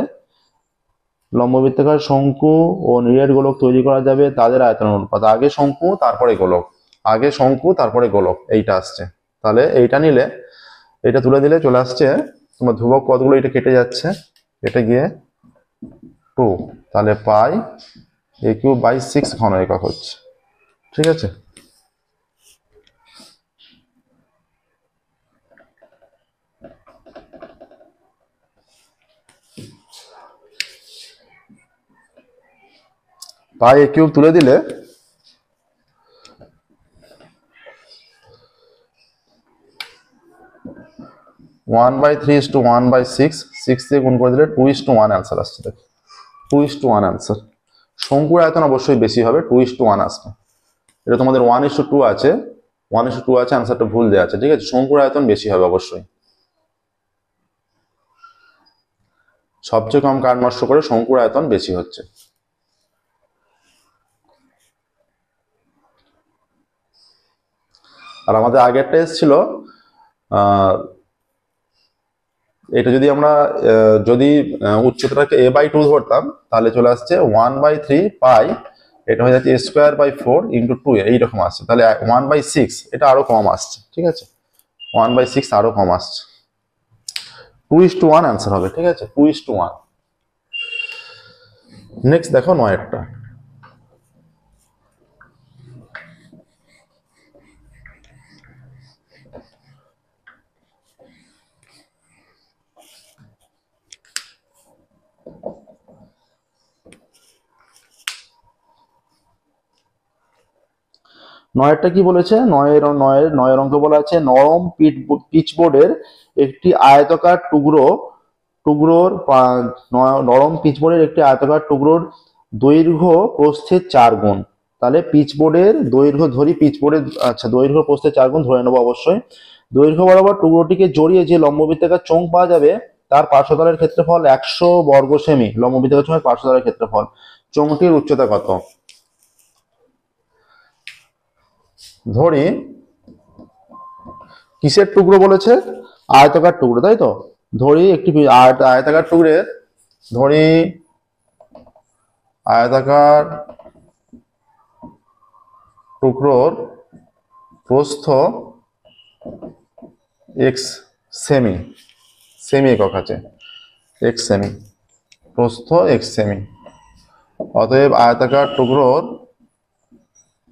লম্ববৃত্তাকার শঙ্কু ও নিরেট গোলক তৈরি করা যাবে তাদের আয়তন অনুপাত। আগে শঙ্কু তারপরে গোলক, আগে শঙ্কু তারপরে গোলক, এইটা আসছে। তাহলে এইটা নিলে, এটা তুলে দিলে চলে আসছে তোমার ধ্রুবক পদগুলো, এটা কেটে যাচ্ছে, কেটে গিয়ে 2, তাহলে পাই a³/6 ঘন একক হচ্ছে, ঠিক আছে। পাই a³ তুলে দিলে 1/3:1/6, 6 দিয়ে গুণ করে দিলে 2:1 অ্যান্সার আসছে, দেখো 2:1 অ্যান্সার। শঙ্কুর আয়তন অবশ্যই বেশি হবে, 2:1 আসবে। এটা তোমাদের 1:2 আছে, 1:2 আছে, অ্যান্সারটা ভুল দেওয়া আছে, ঠিক আছে। শঙ্কুর আয়তন বেশি হবে অবশ্যই, সবচেয়ে কম কার্ড নষ্ট করে শঙ্কুর আয়তন বেশি হচ্ছে। আর আমাদের আগেরটা এসেছিল, এটা যদি আমরা যদি উচ্চতাটাকে a/2 ধরতাম, তাহলে চলে আসছে 1/3 পাই, এটা হয়ে যাচ্ছে a²/4 ইন্টু 2, এইরকম আসছে। তাহলে 1/6, এটা আরো কম আসছে, ঠিক আছে, 1/6 আরো কম আসছে, 2:1 অ্যান্সার হবে, ঠিক আছে, 2:1। নেক্সট দেখো 9-এরটা। নয়েরটা কি বলেছে, নয়ের অঙ্ক বলা আছে নরম পিচবোর্ডের একটি আয়তাকার নরম পিচবোর্ডের একটি আয়তাকার টুকরোর দৈর্ঘ্য প্রস্থের 4 গুণ। তাহলে পিচবোর্ডের দৈর্ঘ্য ধরি, পিচবোর্ডের আচ্ছা দৈর্ঘ্য প্রস্থের 4 গুণ ধরে নেবো অবশ্যই। দৈর্ঘ্য বরাবর টুকরোটিকে জড়িয়ে যে লম্ববৃত্তাকার চোঙ পাওয়া যাবে তার পার্শ্বতলের ক্ষেত্রফল 100 বর্গ সেমি। লম্ববৃত্তাকার চোঙের পার্শ্বতলের ক্ষেত্রফল। চোঙটির উচ্চতা কত? ধরি কিসের টুকরো বলেছে? আয়তাকার টুকরো, তাই তো। ধরি একটি আয়তাকার টুকরের, ধরি আয়তাকার টুকরোর প্রস্থ এক্স সেমি, সেমি একক আছে, এক্স সেমি, প্রস্থ এক্স সেমি। অতএব আয়তাকার টুকরোর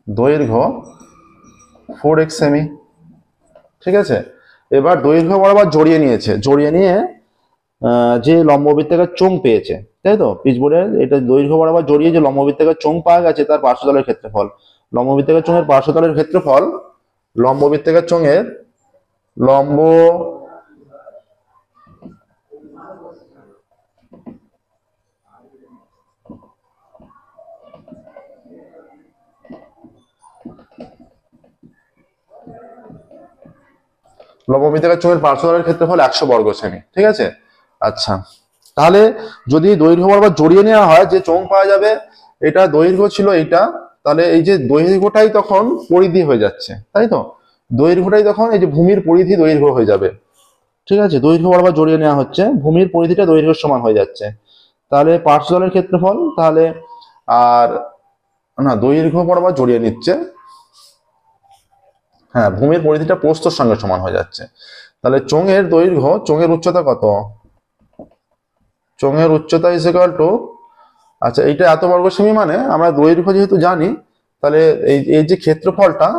দৈর্ঘ্য 4x সেমি, ঠিক আছে। এবার দৈর্ঘ্য বরাবর জড়িয়ে নিয়েছে, জড়িয়ে নিয়ে যে লম্ববৃত্তাকার চোঙ পেয়েছে, তাই তো। পিচবোর্ডের এটা দৈর্ঘ্য বরাবর জড়িয়ে যে লম্ববৃত্তাকার চোঙ পাওয়া গেছে তার পার্শ্বতলের ক্ষেত্রফল। লম্ববৃত্তাকার চোঙের পার্শ্বতলের ক্ষেত্রফল, লম্ববৃত্তাকার চোঙের লম্ববৃত্তাকার চোঙের পার্শ্বতলের ক্ষেত্রফল 100 বর্গ সেমি, ঠিক আছে। আচ্ছা, তাহলে যদি দৈর্ঘ্য বরাবর জড়িয়ে নেওয়া হয়, যে চোঙ পাওয়া যাবে এটা দৈর্ঘ্য ছিল এইটা, তাহলে এই যে দৈর্ঘ্যটাই তখন পরিধি হয়ে যাচ্ছে, তাই তো। দৈর্ঘ্যটাই তখন এই যে ভূমির পরিধি দৈর্ঘ্য হয়ে যাবে, ঠিক আছে। দৈর্ঘ্য বরাবর জড়িয়ে নেওয়া হচ্ছে, ভূমির পরিধিটা দৈর্ঘ্যের সমান হয়ে যাচ্ছে। তাহলে পার্শ্বতলের ক্ষেত্রফল, তাহলে আর না, দৈর্ঘ্য বরাবর জড়িয়ে নিচ্ছে, হ্যাঁ, ভূমির পরিধিটা প্রস্থর সঙ্গে সমান হয়ে যাচ্ছে। তাহলে চোঙের দৈর্ঘ্য, চোঙের উচ্চতা কত? চোঙের উচ্চতা ইজ ইকুয়াল টু, আচ্ছা এইটা এত বর্গ সেমি, মানে আমরা দৈর্ঘ্য যেহেতু জানি, তাহলে এই যে ক্ষেত্রফলটা,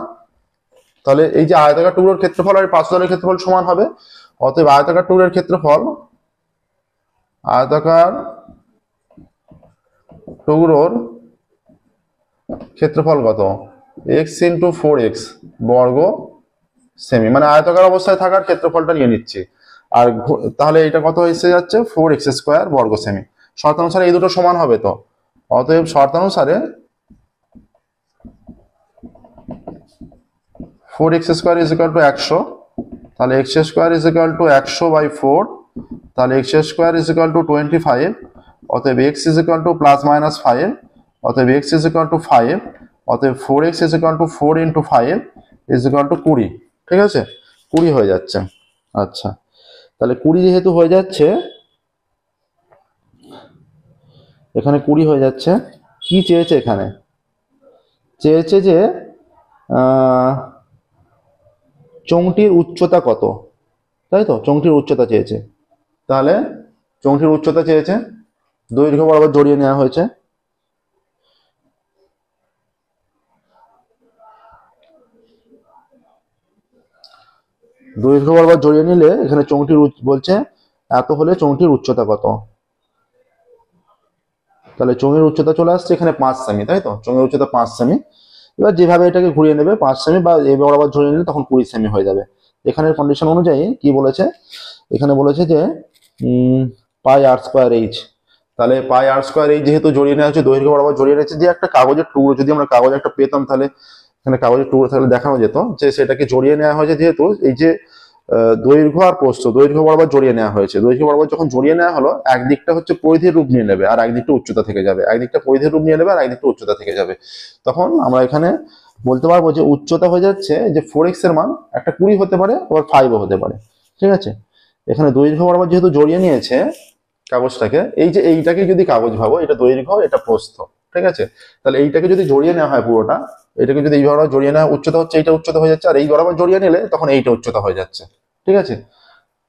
তাহলে এই যে আয়তাকার টুকরোর ক্ষেত্রফল আর পার্শ্বতলের ক্ষেত্রফল সমান হবে। অতএব আয়তাকার টুকরোর ক্ষেত্রফল, আয়তাকার টুকরোর ক্ষেত্রফল কত, এক্স ইন্টু 4x বর্গ সেমি, মানে আয়তাকার অবস্থায় থাকার ক্ষেত্রফলটা নিয়ে নিচ্ছি। আর তাহলে এটা কত এসে যাচ্ছে, 4x² বর্গ সেমি। শর্তানুসারে এই দুটো সমান হবে তো, অতএব শর্তানুসারে 4x² ইজ ইকুয়াল টু 100, তাহলে x² ইজ ইকুয়াল টু 100/4, তাহলে x² ইজ ইকুয়াল টু 25, অতএব x ইজ ইকুয়াল টু +-5, অতএব x ইজ ইকুয়াল টু 5, অতএব 4x is equal to 4 × 5 is equal two 20। ঠিক আছে, 20 হয়ে যাচ্ছে। আচ্ছা, তাহলে 20 যেহেতু হয়ে যাচ্ছে, এখানে 20 হয়ে যাচ্ছে, কি চেয়েছে এখানে, চেয়েছে যে চোঙটির উচ্চতা কত, তাই তো, চোঙটির উচ্চতা চেয়েছে। তাহলে চোঙটির উচ্চতা চেয়েছে, দৈর্ঘ্য বরাবর জড়িয়ে নেওয়া হয়েছে। দৈর্ঘ্য বরাবর জড়িয়ে নিলে এখানে চোঙটির বলছে এত হলে চোঙটির উচ্চতা কত, তাহলে চোঙের উচ্চতা চলে আসছে এখানে 5 সেমি, তাই তো, চোঙের উচ্চতা 5 সেমি। এবার যেভাবে এটাকে ঘুরিয়ে নেবে 5 সেমি বা এ বরাবর ঝরিয়ে নিলে তখন 20 সেমি হয়ে যাবে। এখানের কন্ডিশন অনুযায়ী কি বলেছে, এখানে বলেছে যে πr²h, তাহলে πr²h যেহেতু জড়িয়ে নেওয়া হচ্ছে, দৈর্ঘ্য বরাবর জড়িয়ে নিয়েছে, যে একটা কাগজের টুকরো, যদি আমরা কাগজ একটা পেতাম তাহলে এখানে কাগজের টুকরো থাকলে দেখানো যেত যে সেটাকে জড়িয়ে নেওয়া হয়েছে, যেহেতু এই যে দৈর্ঘ্য আর প্রস্থ, দৈর্ঘ্য বরাবর জড়িয়ে নেওয়া হয়েছে, দৈর্ঘ্য বরাবর যখন জড়িয়ে নেওয়া হলো, একদিকটা হচ্ছে পরিধির রূপ নিয়ে নেবে আর একদিকটা উচ্চতা থেকে যাবে, একদিকটা পরিধির রূপ নিয়ে নেবে আর একদিকটা উচ্চতা থেকে যাবে। তখন আমরা এখানে বলতে পারবো যে উচ্চতা হয়ে যাচ্ছে যে 4x এর মান একটা 20 হতে পারে, আবার 5ও হতে পারে। ঠিক আছে, এখানে দৈর্ঘ্য বরাবর যেহেতু জড়িয়ে নিয়েছে কাগজটাকে, এই যে এইটাকে যদি কাগজ ভাবো, এটা দৈর্ঘ্য এটা প্রস্থ, ঠিক আছে, তাহলে এইটাকে যদি জড়িয়ে নেওয়া হয় পুরোটা, এটাকে যদি এই বরাবর জড়িয়ে নেওয়া, উচ্চতা হচ্ছে এইটা উচ্চতা হয়ে যাচ্ছে, আর এই বরাবর জড়িয়ে নিলে তখন এইটা উচ্চতা হয়ে যাচ্ছে। ঠিক আছে,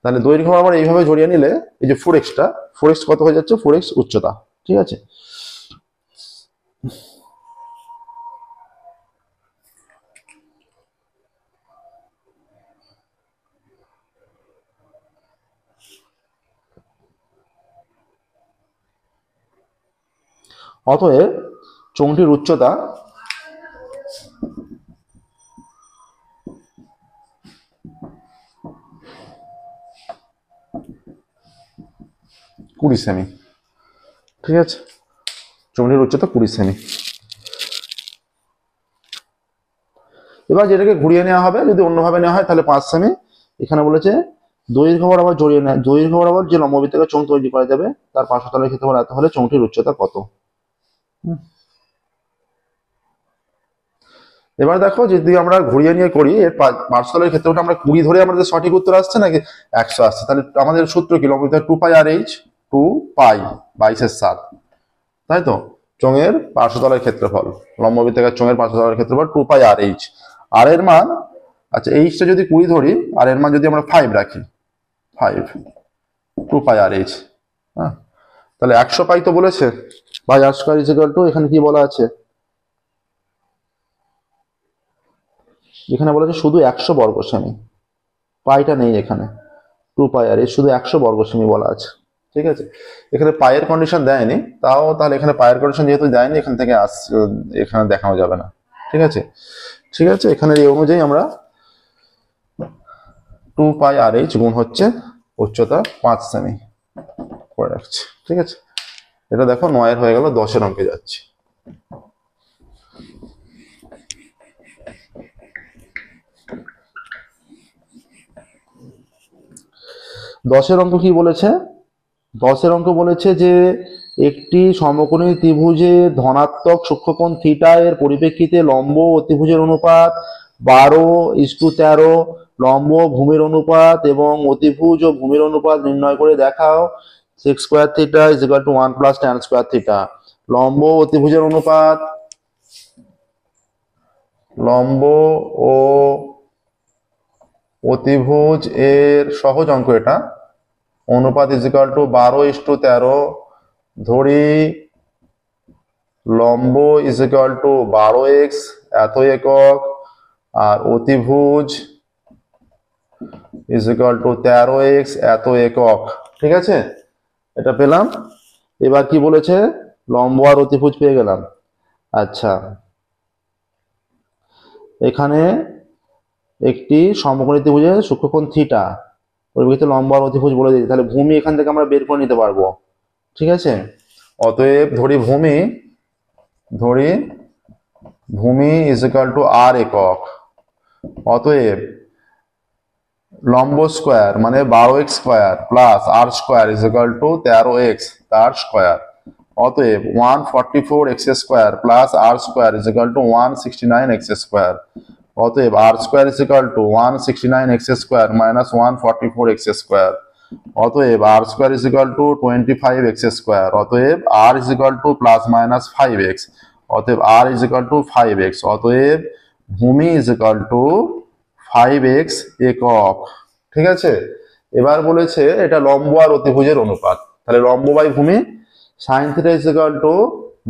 তাহলে দৈর্ঘ্য বরাবর এইভাবে জড়িয়ে নিলে এই যে 4x কত হয়ে যাচ্ছে, 4x উচ্চতা। ঠিক আছে, অতএব চোঙটির উচ্চতা 20 সেমি। ঠিক আছে, চোঙটির উচ্চতা 20 সেমি। এবার যেটাকে ঘুরিয়ে নেওয়া হবে, যদি অন্যভাবে নেওয়া হয় তাহলে 5 সেমি। এখানে বলেছে দৈর্ঘ্য বরাবর জড়িয়ে নেয়, দৈর্ঘ্য বরাবর যে লম্ববৃত্তাকার চোঙ তৈরি করা যাবে তার পার্শ্বতলের ক্ষেত্রফল এত হলে চোঙটির উচ্চতা কত। এবার দেখো যদি আমরা ঘুরিয়ে নিয়ে করি, এর পার্শ্বতলের ক্ষেত্রফলটা আমরা 20 ধরে আমাদের সঠিক উত্তর আসছে নাকি 100 আসছে, তাহলে আমাদের সূত্র কি, লম্ববৃত্তাকার 2πr/h, 2π/22/7, তাই তো, চোঙের পার্শ্বতলের ক্ষেত্রফল, লম্ববৃত্তাকার চোঙের পার্শ্বতলের ক্ষেত্রফল 2πr/h। আর এর মান, আচ্ছা এইচটা যদি 20 ধরি আর এর মান যদি আমরা 5 রাখি, 5 2πr/h, হ্যাঁ, তাহলে 100 পাই তো বলেছে, by r² is equal two, এখানে কি বলা আছে, এখানে বলেছে শুধু 100 বর্গ সেমি, পাইটা নেই এখানে, 2πr/h শুধু 100 বর্গ সেমি বলা আছে। ঠিক আছে, এখানে পায়ের কন্ডিশন দেয়নি, তাও তাহলে এখানে পায়ের কন্ডিশন যেহেতু দেয়নি, এখান থেকে এখানে দেখানো যাবে না। ঠিক আছে, ঠিক আছে, এখানে এই অনুযায়ী আমরা 2πr/h গুণ হচ্ছে উচ্চতা 5 সেমি করে রাখছি। ঠিক আছে, এটা দেখো 9 হয়ে গেল, 10 অঙ্কে যাচ্ছে। দশের অঙ্ক কি বলেছে, 10 অঙ্ক বলেছে যে একটি সমকোণী ত্রিভুজে ধনাত্মক সূক্ষ্মকোণ থিটা এর পরিপ্রেক্ষিতে লম্ব অতিভুজের অনুপাত 12:13, লম্ব ভূমির অনুপাত এবং অতিভুজ ও ভূমির অনুপাত নির্ণয় করে দেখাও। sec² θ = 1 + tan² θ। লম্ব অতিভুজের অনুপাত, লম্ব ও অতিভুজ এর সহজ অঙ্ক এটা, অনুপাত = 12:13, ধরি লম্ব = 12x এত একক আর অতিভুজ = 13x এত একক। ঠিক আছে, এটা পেলাম। এবার কি বলেছে, লম্ব আর অতিভুজ পেয়ে গেলাম। আচ্ছা, এখানে একটি সমকোণী ত্রিভুজের সূক্ষ্মকোণ থিটা, পরিপ্রেক্ষিতে লম্ব আর অতিভুজ বলে দিয়েছি, তাহলে ভূমি এখান থেকে আমরা বের করে নিতে পারবো। ঠিক আছে, অতএব ধরি ভূমি ইজ ইকুয়াল টু আর একক। অতএব লম্ব স্কোয়ার মানে 12x square plus R square is equal to 13x তার স্কোয়ার। অতএব 144x square plus R square is equal to 169x square. অতএব R square is equal to 169x square minus 144x square. অতএব R square is equal to 25x square. অতএব R is equal to plus minus 5x। অতএব R is equal two 5x। অতএব ভূমি is equal two 5x একক। ঠিক আছে, এবার বলেছে এটা লম্ব আর অতিভুজের অনুপাত, তাহলে লম্ব বাই ভূমি sine theta is equal two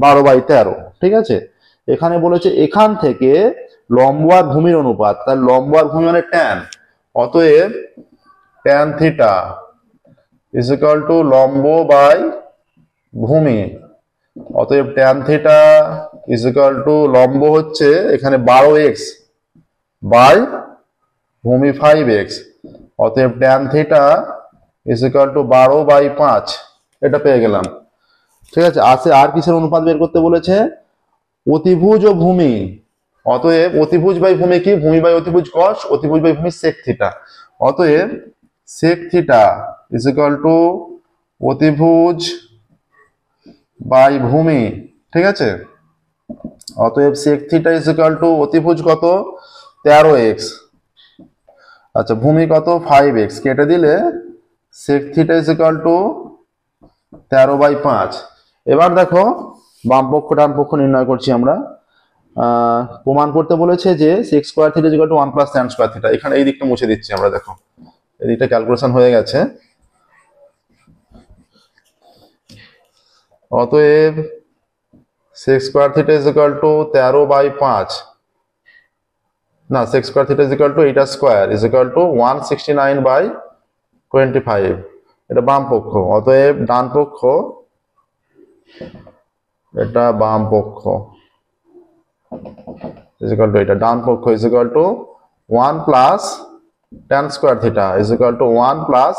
12/13। ঠিক আছে, এখানে বলেছে এখান থেকে লম্ব আর ভূমির অনুপাত, তাহলে লম্ব আর ভূমি মানে ট্যান। অতএব tan theta is equal to লম্ব বাই ভূমি। অতএব tan theta is equal to লম্ব হচ্ছে এখানে 12x বাই ভূমি 5x। অতএব tan theta is equal two 12/5, এটা পেয়ে গেলাম। ঠিক আছে, আর কিসের অনুপাত বের করতে বলেছে? অতিভুজ ও ভূমি। অতএব অতিভুজ বাই ভূমি কি? ভূমি বাই অতিভুজ কস, অতিভুজ বাই ভূমি সেক থিটা। অতএব sec theta is equal to অতিভুজ বাই ভূমি। ঠিক আছে, অতএব sec theta is equal to অতিভুজ কত? 13x, আচ্ছা ভূমি কত? 5x, কেটে দিলে sec theta is equal to 13/5। এবার দেখো বাম পক্ষ ডান পক্ষ নির্ণয় করছি আমরা। প্রমাণ করতে বলেছে যে sec square theta is equal to 1 plus tan square theta. এখানে এই দিকটা মুছে দিচ্ছি আমরা, দেখো এই দিকটা ক্যালকুলেশন হয়ে গেছে। অতএব sec square theta is equal to 13/5, না sec square theta is equal to এইটা স্কোয়ার ইজ ইকুয়াল টু 169/25, এটা বাম পক্ষ। অতএব ডান পক্ষ, এটা বাম পক্ষ ইজ ইকুয়াল টু এটা ডান পক্ষ is equal to 1 plus tan square theta is equal to 1 plus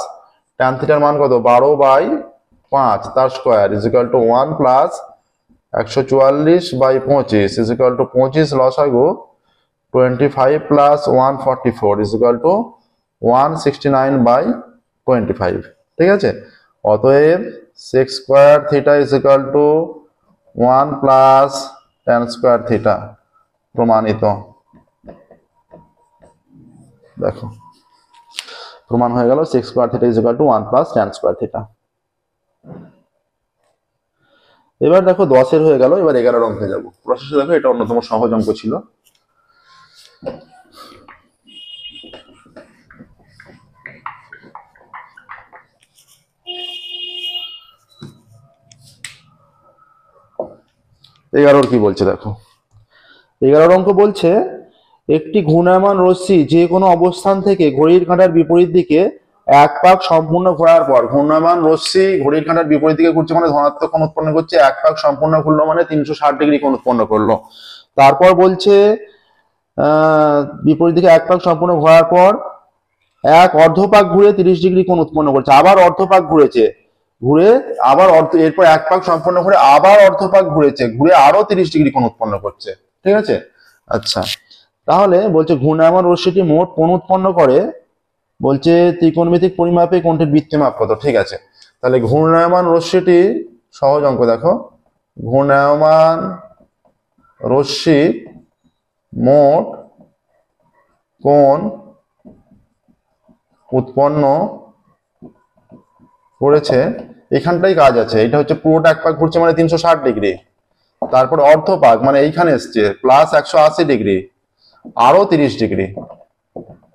tan থিটার মান কত? 12/5 তার square is equal to 1 plus 144/25 is equal to 25 লসাগু 25 প্লাস 144 ইজ ইকুয়াল টু 169/25। ঠিক আছে, অতএব sec square theta is equal to 1 plus tan square theta, প্রমাণিত। দেখো প্রমাণ হয়ে গেল sec square theta is equal to 1 plus tan square theta. এবার দেখো 10 হয়ে গেল, এবার 11 অঙ্কে যাবো। প্রসেসে দেখো এটা অন্যতম সহজ অঙ্ক ছিল। এগারোর কি বলছে দেখো, 11 অঙ্ক বলছে একটি ঘূর্ণায়মান রশ্মি যে কোনো অবস্থান থেকে ঘড়ির কাঁটার বিপরীত দিকে এক পাক সম্পূর্ণ ঘোরার পর, ঘূর্ণায়মান রশ্মি ঘড়ির কাঁটার বিপরীত দিকে ঘুরছে মানে ধনাত্মক কোণ উৎপন্ন করছে, এক পাক সম্পূর্ণ ঘুরলো মানে 360 ডিগ্রি কোণ উৎপন্ন করলো। তারপর বলছে বিপরীত দিকে এক পাক সম্পূর্ণ ঘোরার পর এক অর্ধপাক ঘুরে 30 ডিগ্রি কোণ উৎপন্ন করছে, আবার অর্ধপাক ঘুরেছে, ঘুরে আবার এরপর এক পাক সম্পূর্ণ ঘুরে আবার অর্ধপাক ঘুরেছে, ঘুরে আরো 30 ডিগ্রি কোণ উৎপন্ন করছে। ঠিক আছে, আচ্ছা তাহলে বলছে ঘূর্ণায়মান রশ্মিটি মোট কোণ উৎপন্ন করে, বলছে ত্রিকোণমিতিক পরিমাপে কোণটির বৃত্তিমাপ কত। ঠিক আছে, তাহলে ঘূর্ণায়মান রশ্মিটি, সহজ অঙ্ক দেখো, ঘূর্ণায়মান রশ্মি মোট কোণ উৎপন্ন করেছে, এখানটাই কাজ আছে, এটা হচ্ছে পুরোটা এক পাক ঘুরছে মানে 360 ডিগ্রি, তারপর অর্ধপাক মানে এইখানে এসছে প্লাস 180 ডিগ্রি, আরো 30 ডিগ্রি,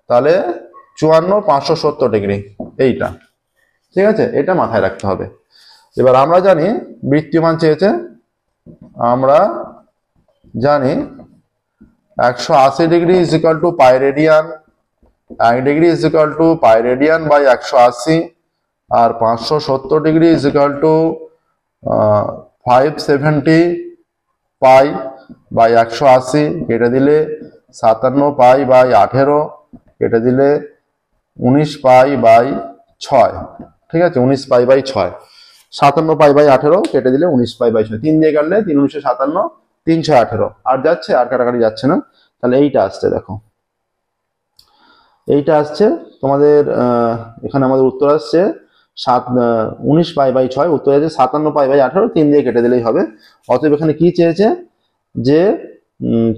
তাহলে 54 570 ডিগ্রি এইটা। ঠিক আছে, এটা মাথায় রাখতে হবে। এবার আমরা জানি বৃত্তীয়মান চেয়েছে, আমরা জানি 180 degree is equal to pi radian, 1 degree is equal to pi radian by 180, আর 570 degree is equal to 570 pi by 180, কেটে দিলে 57 পাই বাই 18 কেটে দিলে 19 পাই বাই 6, ঠিক আছে, 19 পাই বাই 6, 57 পাই বাই 18 কেটে দিলে 19 পাই বাই 6, 3 দিয়ে কাটলে 3 19 57, 3 6 18, আর যাচ্ছে, আর কাটাকাটি যাচ্ছে না, তাহলে এইটা আসছে, দেখো এইটা আসছে তোমাদের। এখানে আমাদের উত্তর আসছে 19 পাই বাই 6, উত্তর আছে 57 পাই বাই 18, 3 দিয়ে কেটে দিলেই হবে। অতএব এখানে কি চেয়েছে, যে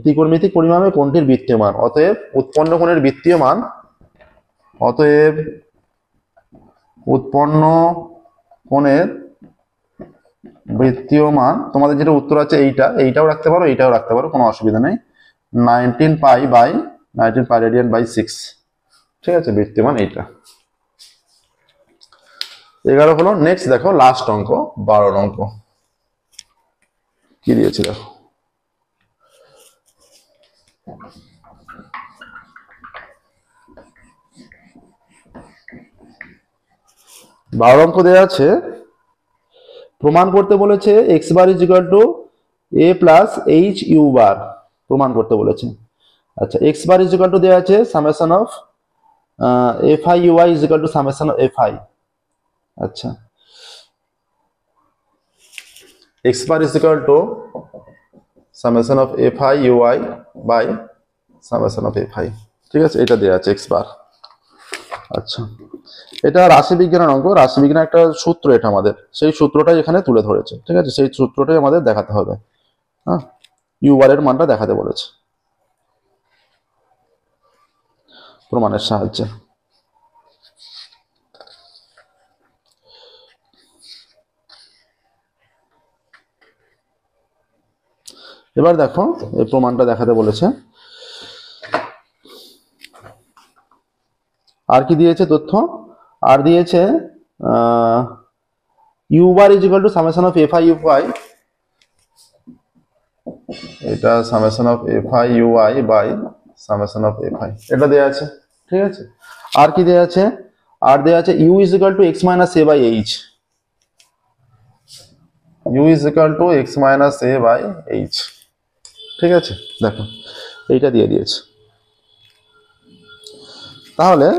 ত্রিকোণমিতিক পরিমাপে কোণটির বৃত্তীয় মান, অতএব উৎপন্ন কোণের বৃত্তীয় মান, অতএব উৎপন্ন কোণের বৃত্তীয় মান, তোমাদের যেটা উত্তর আছে এইটাও রাখতে পারো, এইটাও রাখতে পারো, কোনো অসুবিধা নেই, 19 পাই রেডিয়ান বাই 6, ঠিক আছে, বৃত্তীয় মান এইটা। 11 হলো। নেক্সট দেখো লাস্ট অঙ্ক 12 অঙ্ক কি দিয়েছে দেখো। বারো অঙ্ক দেওয়া আছে, প্রমাণ করতে বলেছে X bar is equal to A plus H U bar, প্রমাণ করতে বলেছে। আচ্ছা, X bar is equal to দেওয়া আছে summation of F I U I is equal to summation of F I. আচ্ছা, X bar is equal to summation of F I U I by summation of F I, ঠিক আছে, এটা দেওয়া আছে x bar. আচ্ছা, এটা রাশিবিজ্ঞানের অঙ্ক, রাশিবিজ্ঞানের একটা সূত্র, এটা আমাদের সেই সূত্রটাই এখানে তুলে ধরেছে, ঠিক আছে, সেই সূত্রটাই আমাদের দেখাতে হবে। হ্যাঁ, ইউ বার এর মানটা দেখাতে বলেছে প্রমাণের সাহায্যে। এবার দেখো এই প্রমাণটা দেখাতে বলেছে। আর কি দিয়েছে তথ্য, আর দিয়েছে U bar is equal to summation of F I U I, এটা summation of F I U I by summation of F I, এটা দেওয়া আছে, ঠিক আছে। আর কি দেওয়া আছে, আর দেওয়া আছে u is equal to x minus a by h, u is equal to x minus a by h, ঠিক আছে, দেখো এইটা দিয়ে দিয়েছে। তাহলে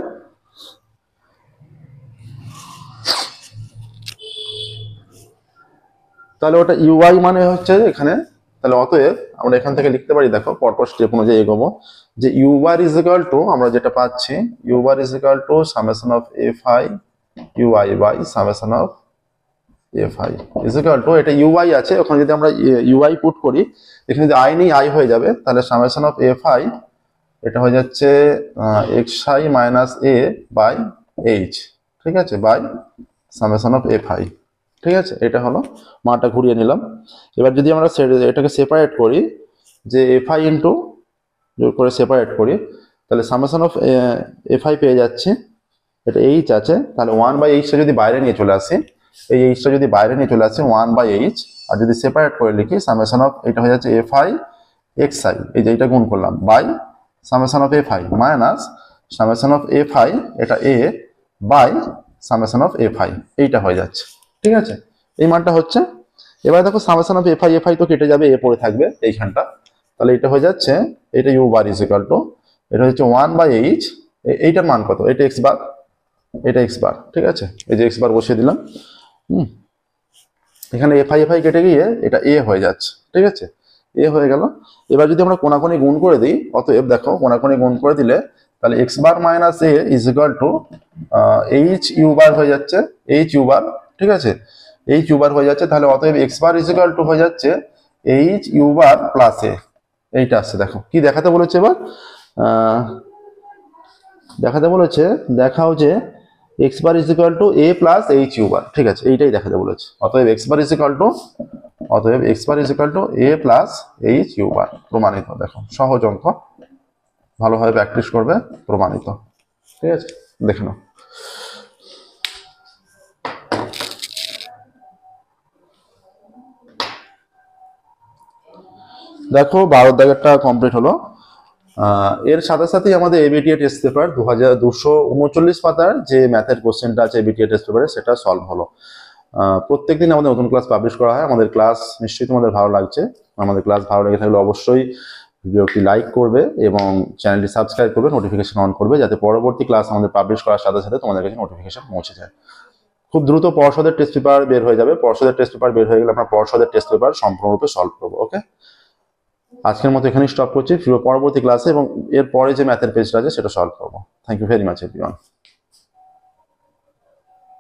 ওটা ইউআই মানে হচ্ছে এখানে, তাহলে অতএব আমরা এখান থেকে লিখতে পারি, দেখো পরপর স্টেপ অনুযায়ী এগোবো, যে u bar is equal to, আমরা যেটা পাচ্ছি u bar is equal to summation of F i u i by summation of F i is equal to, এটা ইউআই আছে, ওখানে যদি আমরা ইউআই পুট করি, এখানে যদি আই নেই আই হয়ে যাবে, তাহলে সামেশন অফ এফ আই এটা হয়ে যাচ্ছে x i minus a by h, ঠিক আছে, by summation of F I, ঠিক আছে, এটা হলো মানটা ঘুরিয়ে নিলাম। এবার যদি আমরা এটাকে সেপারেট করি, যে এফ আই ইন্টু জোর করে সেপারেট করি, তাহলে সামেশন অফ এফ আই পেয়ে যাচ্ছে, এটা এইচ আছে, তাহলে 1/এইচটা যদি বাইরে নিয়ে চলে আসে, এই এইচটা যদি বাইরে নিয়ে চলে আসে 1/এইচ, আর যদি সেপারেট করে লিখি সামেশন অফ, এটা হয়ে যাচ্ছে এফ আই এক্স আই, এই যে এটা গুণ করলাম, by summation of F I minus summation of F I, এটা A by summation of F I, এইটা হয়ে যাচ্ছে, ঠিক আছে, এই মানটা হচ্ছে। এবার দেখো সামেশন অফ এফ আই তো কেটে যাবে, এ পড়ে থাকবে এইখানটা, তাহলে এটা হয়ে যাচ্ছে, এটা u bar is equal to, এটা হচ্ছে 1/এইচ, এইটার মান কত, এটা এক্স বার, এটা এক্স বার, ঠিক আছে, এই যে এক্স বার বসিয়ে দিলাম। এখানে এফ আই কেটে গিয়ে এটা এ হয়ে যাচ্ছে, ঠিক আছে, এ হয়ে গেল। এবার যদি আমরা কোনাকুনি গুণ করে দিই, অতএব দেখো কোনাকুনি গুণ করে দিলে, তাহলে X bar minus A is equal to H U bar হয়ে যাচ্ছে, এইচ ইউ বার, ঠিক আছে, এইচ ইউ বার হয়ে যাচ্ছে, তাহলে অতএব X bar is equal to হয়ে যাচ্ছে এইচ ইউ বার প্লাস এ, এইটা আসছে। দেখো কি দেখাতে বলেছে, এবার দেখাতে বলেছে, দেখাও যে X bar is equal to A plus H U bar, ঠিক আছে, এইটাই দেখাতে বলেছে। অতএব X bar is equal to A plus H U bar, প্রমাণিত। দেখো সহজ অঙ্ক, ভালোভাবে প্র্যাকটিস করবে, প্রমাণিত, ঠিক আছে, দেখে নাও। দেখো 12 দাগেরটা কমপ্লিট হলো। এর সাথে সাথেই আমাদের এবিটিএ টেস্ট পেপার 2239 পাতার যে ম্যাথের কোশ্চেনটা আছে এবিটিএ টেস্ট পেপারে, সেটা সলভ হলো। প্রত্যেকদিন আমাদের নতুন ক্লাস পাবলিশ করা হয়। আমাদের ক্লাস নিশ্চয়ই তোমাদের ভালো লাগছে। আমাদের ক্লাস ভালো লেগে থাকলে অবশ্যই ভিডিওটি লাইক করবে এবং চ্যানেলটি সাবস্ক্রাইব করবে, নোটিফিকেশন অন করবে, যাতে পরবর্তী ক্লাস আমাদের পাবলিশ করার সাথে সাথে তোমাদের কাছে নোটিফিকেশন পৌঁছে যায়। খুব দ্রুত পর্ষদের টেস্ট পেপার বের হয়ে যাবে। পর্ষদের টেস্ট পেপার বের হয়ে গেলে আমরা পর্ষদের টেস্ট পেপার সম্পূর্ণরূপে সলভ করবো। ওকে, আজকের মতো এখানেই স্টপ করছি। পরবর্তী ক্লাসে এবং এর পরে যে ম্যাথের পেজটা আছে সেটা সলভ করবো। Thank you very much everyone.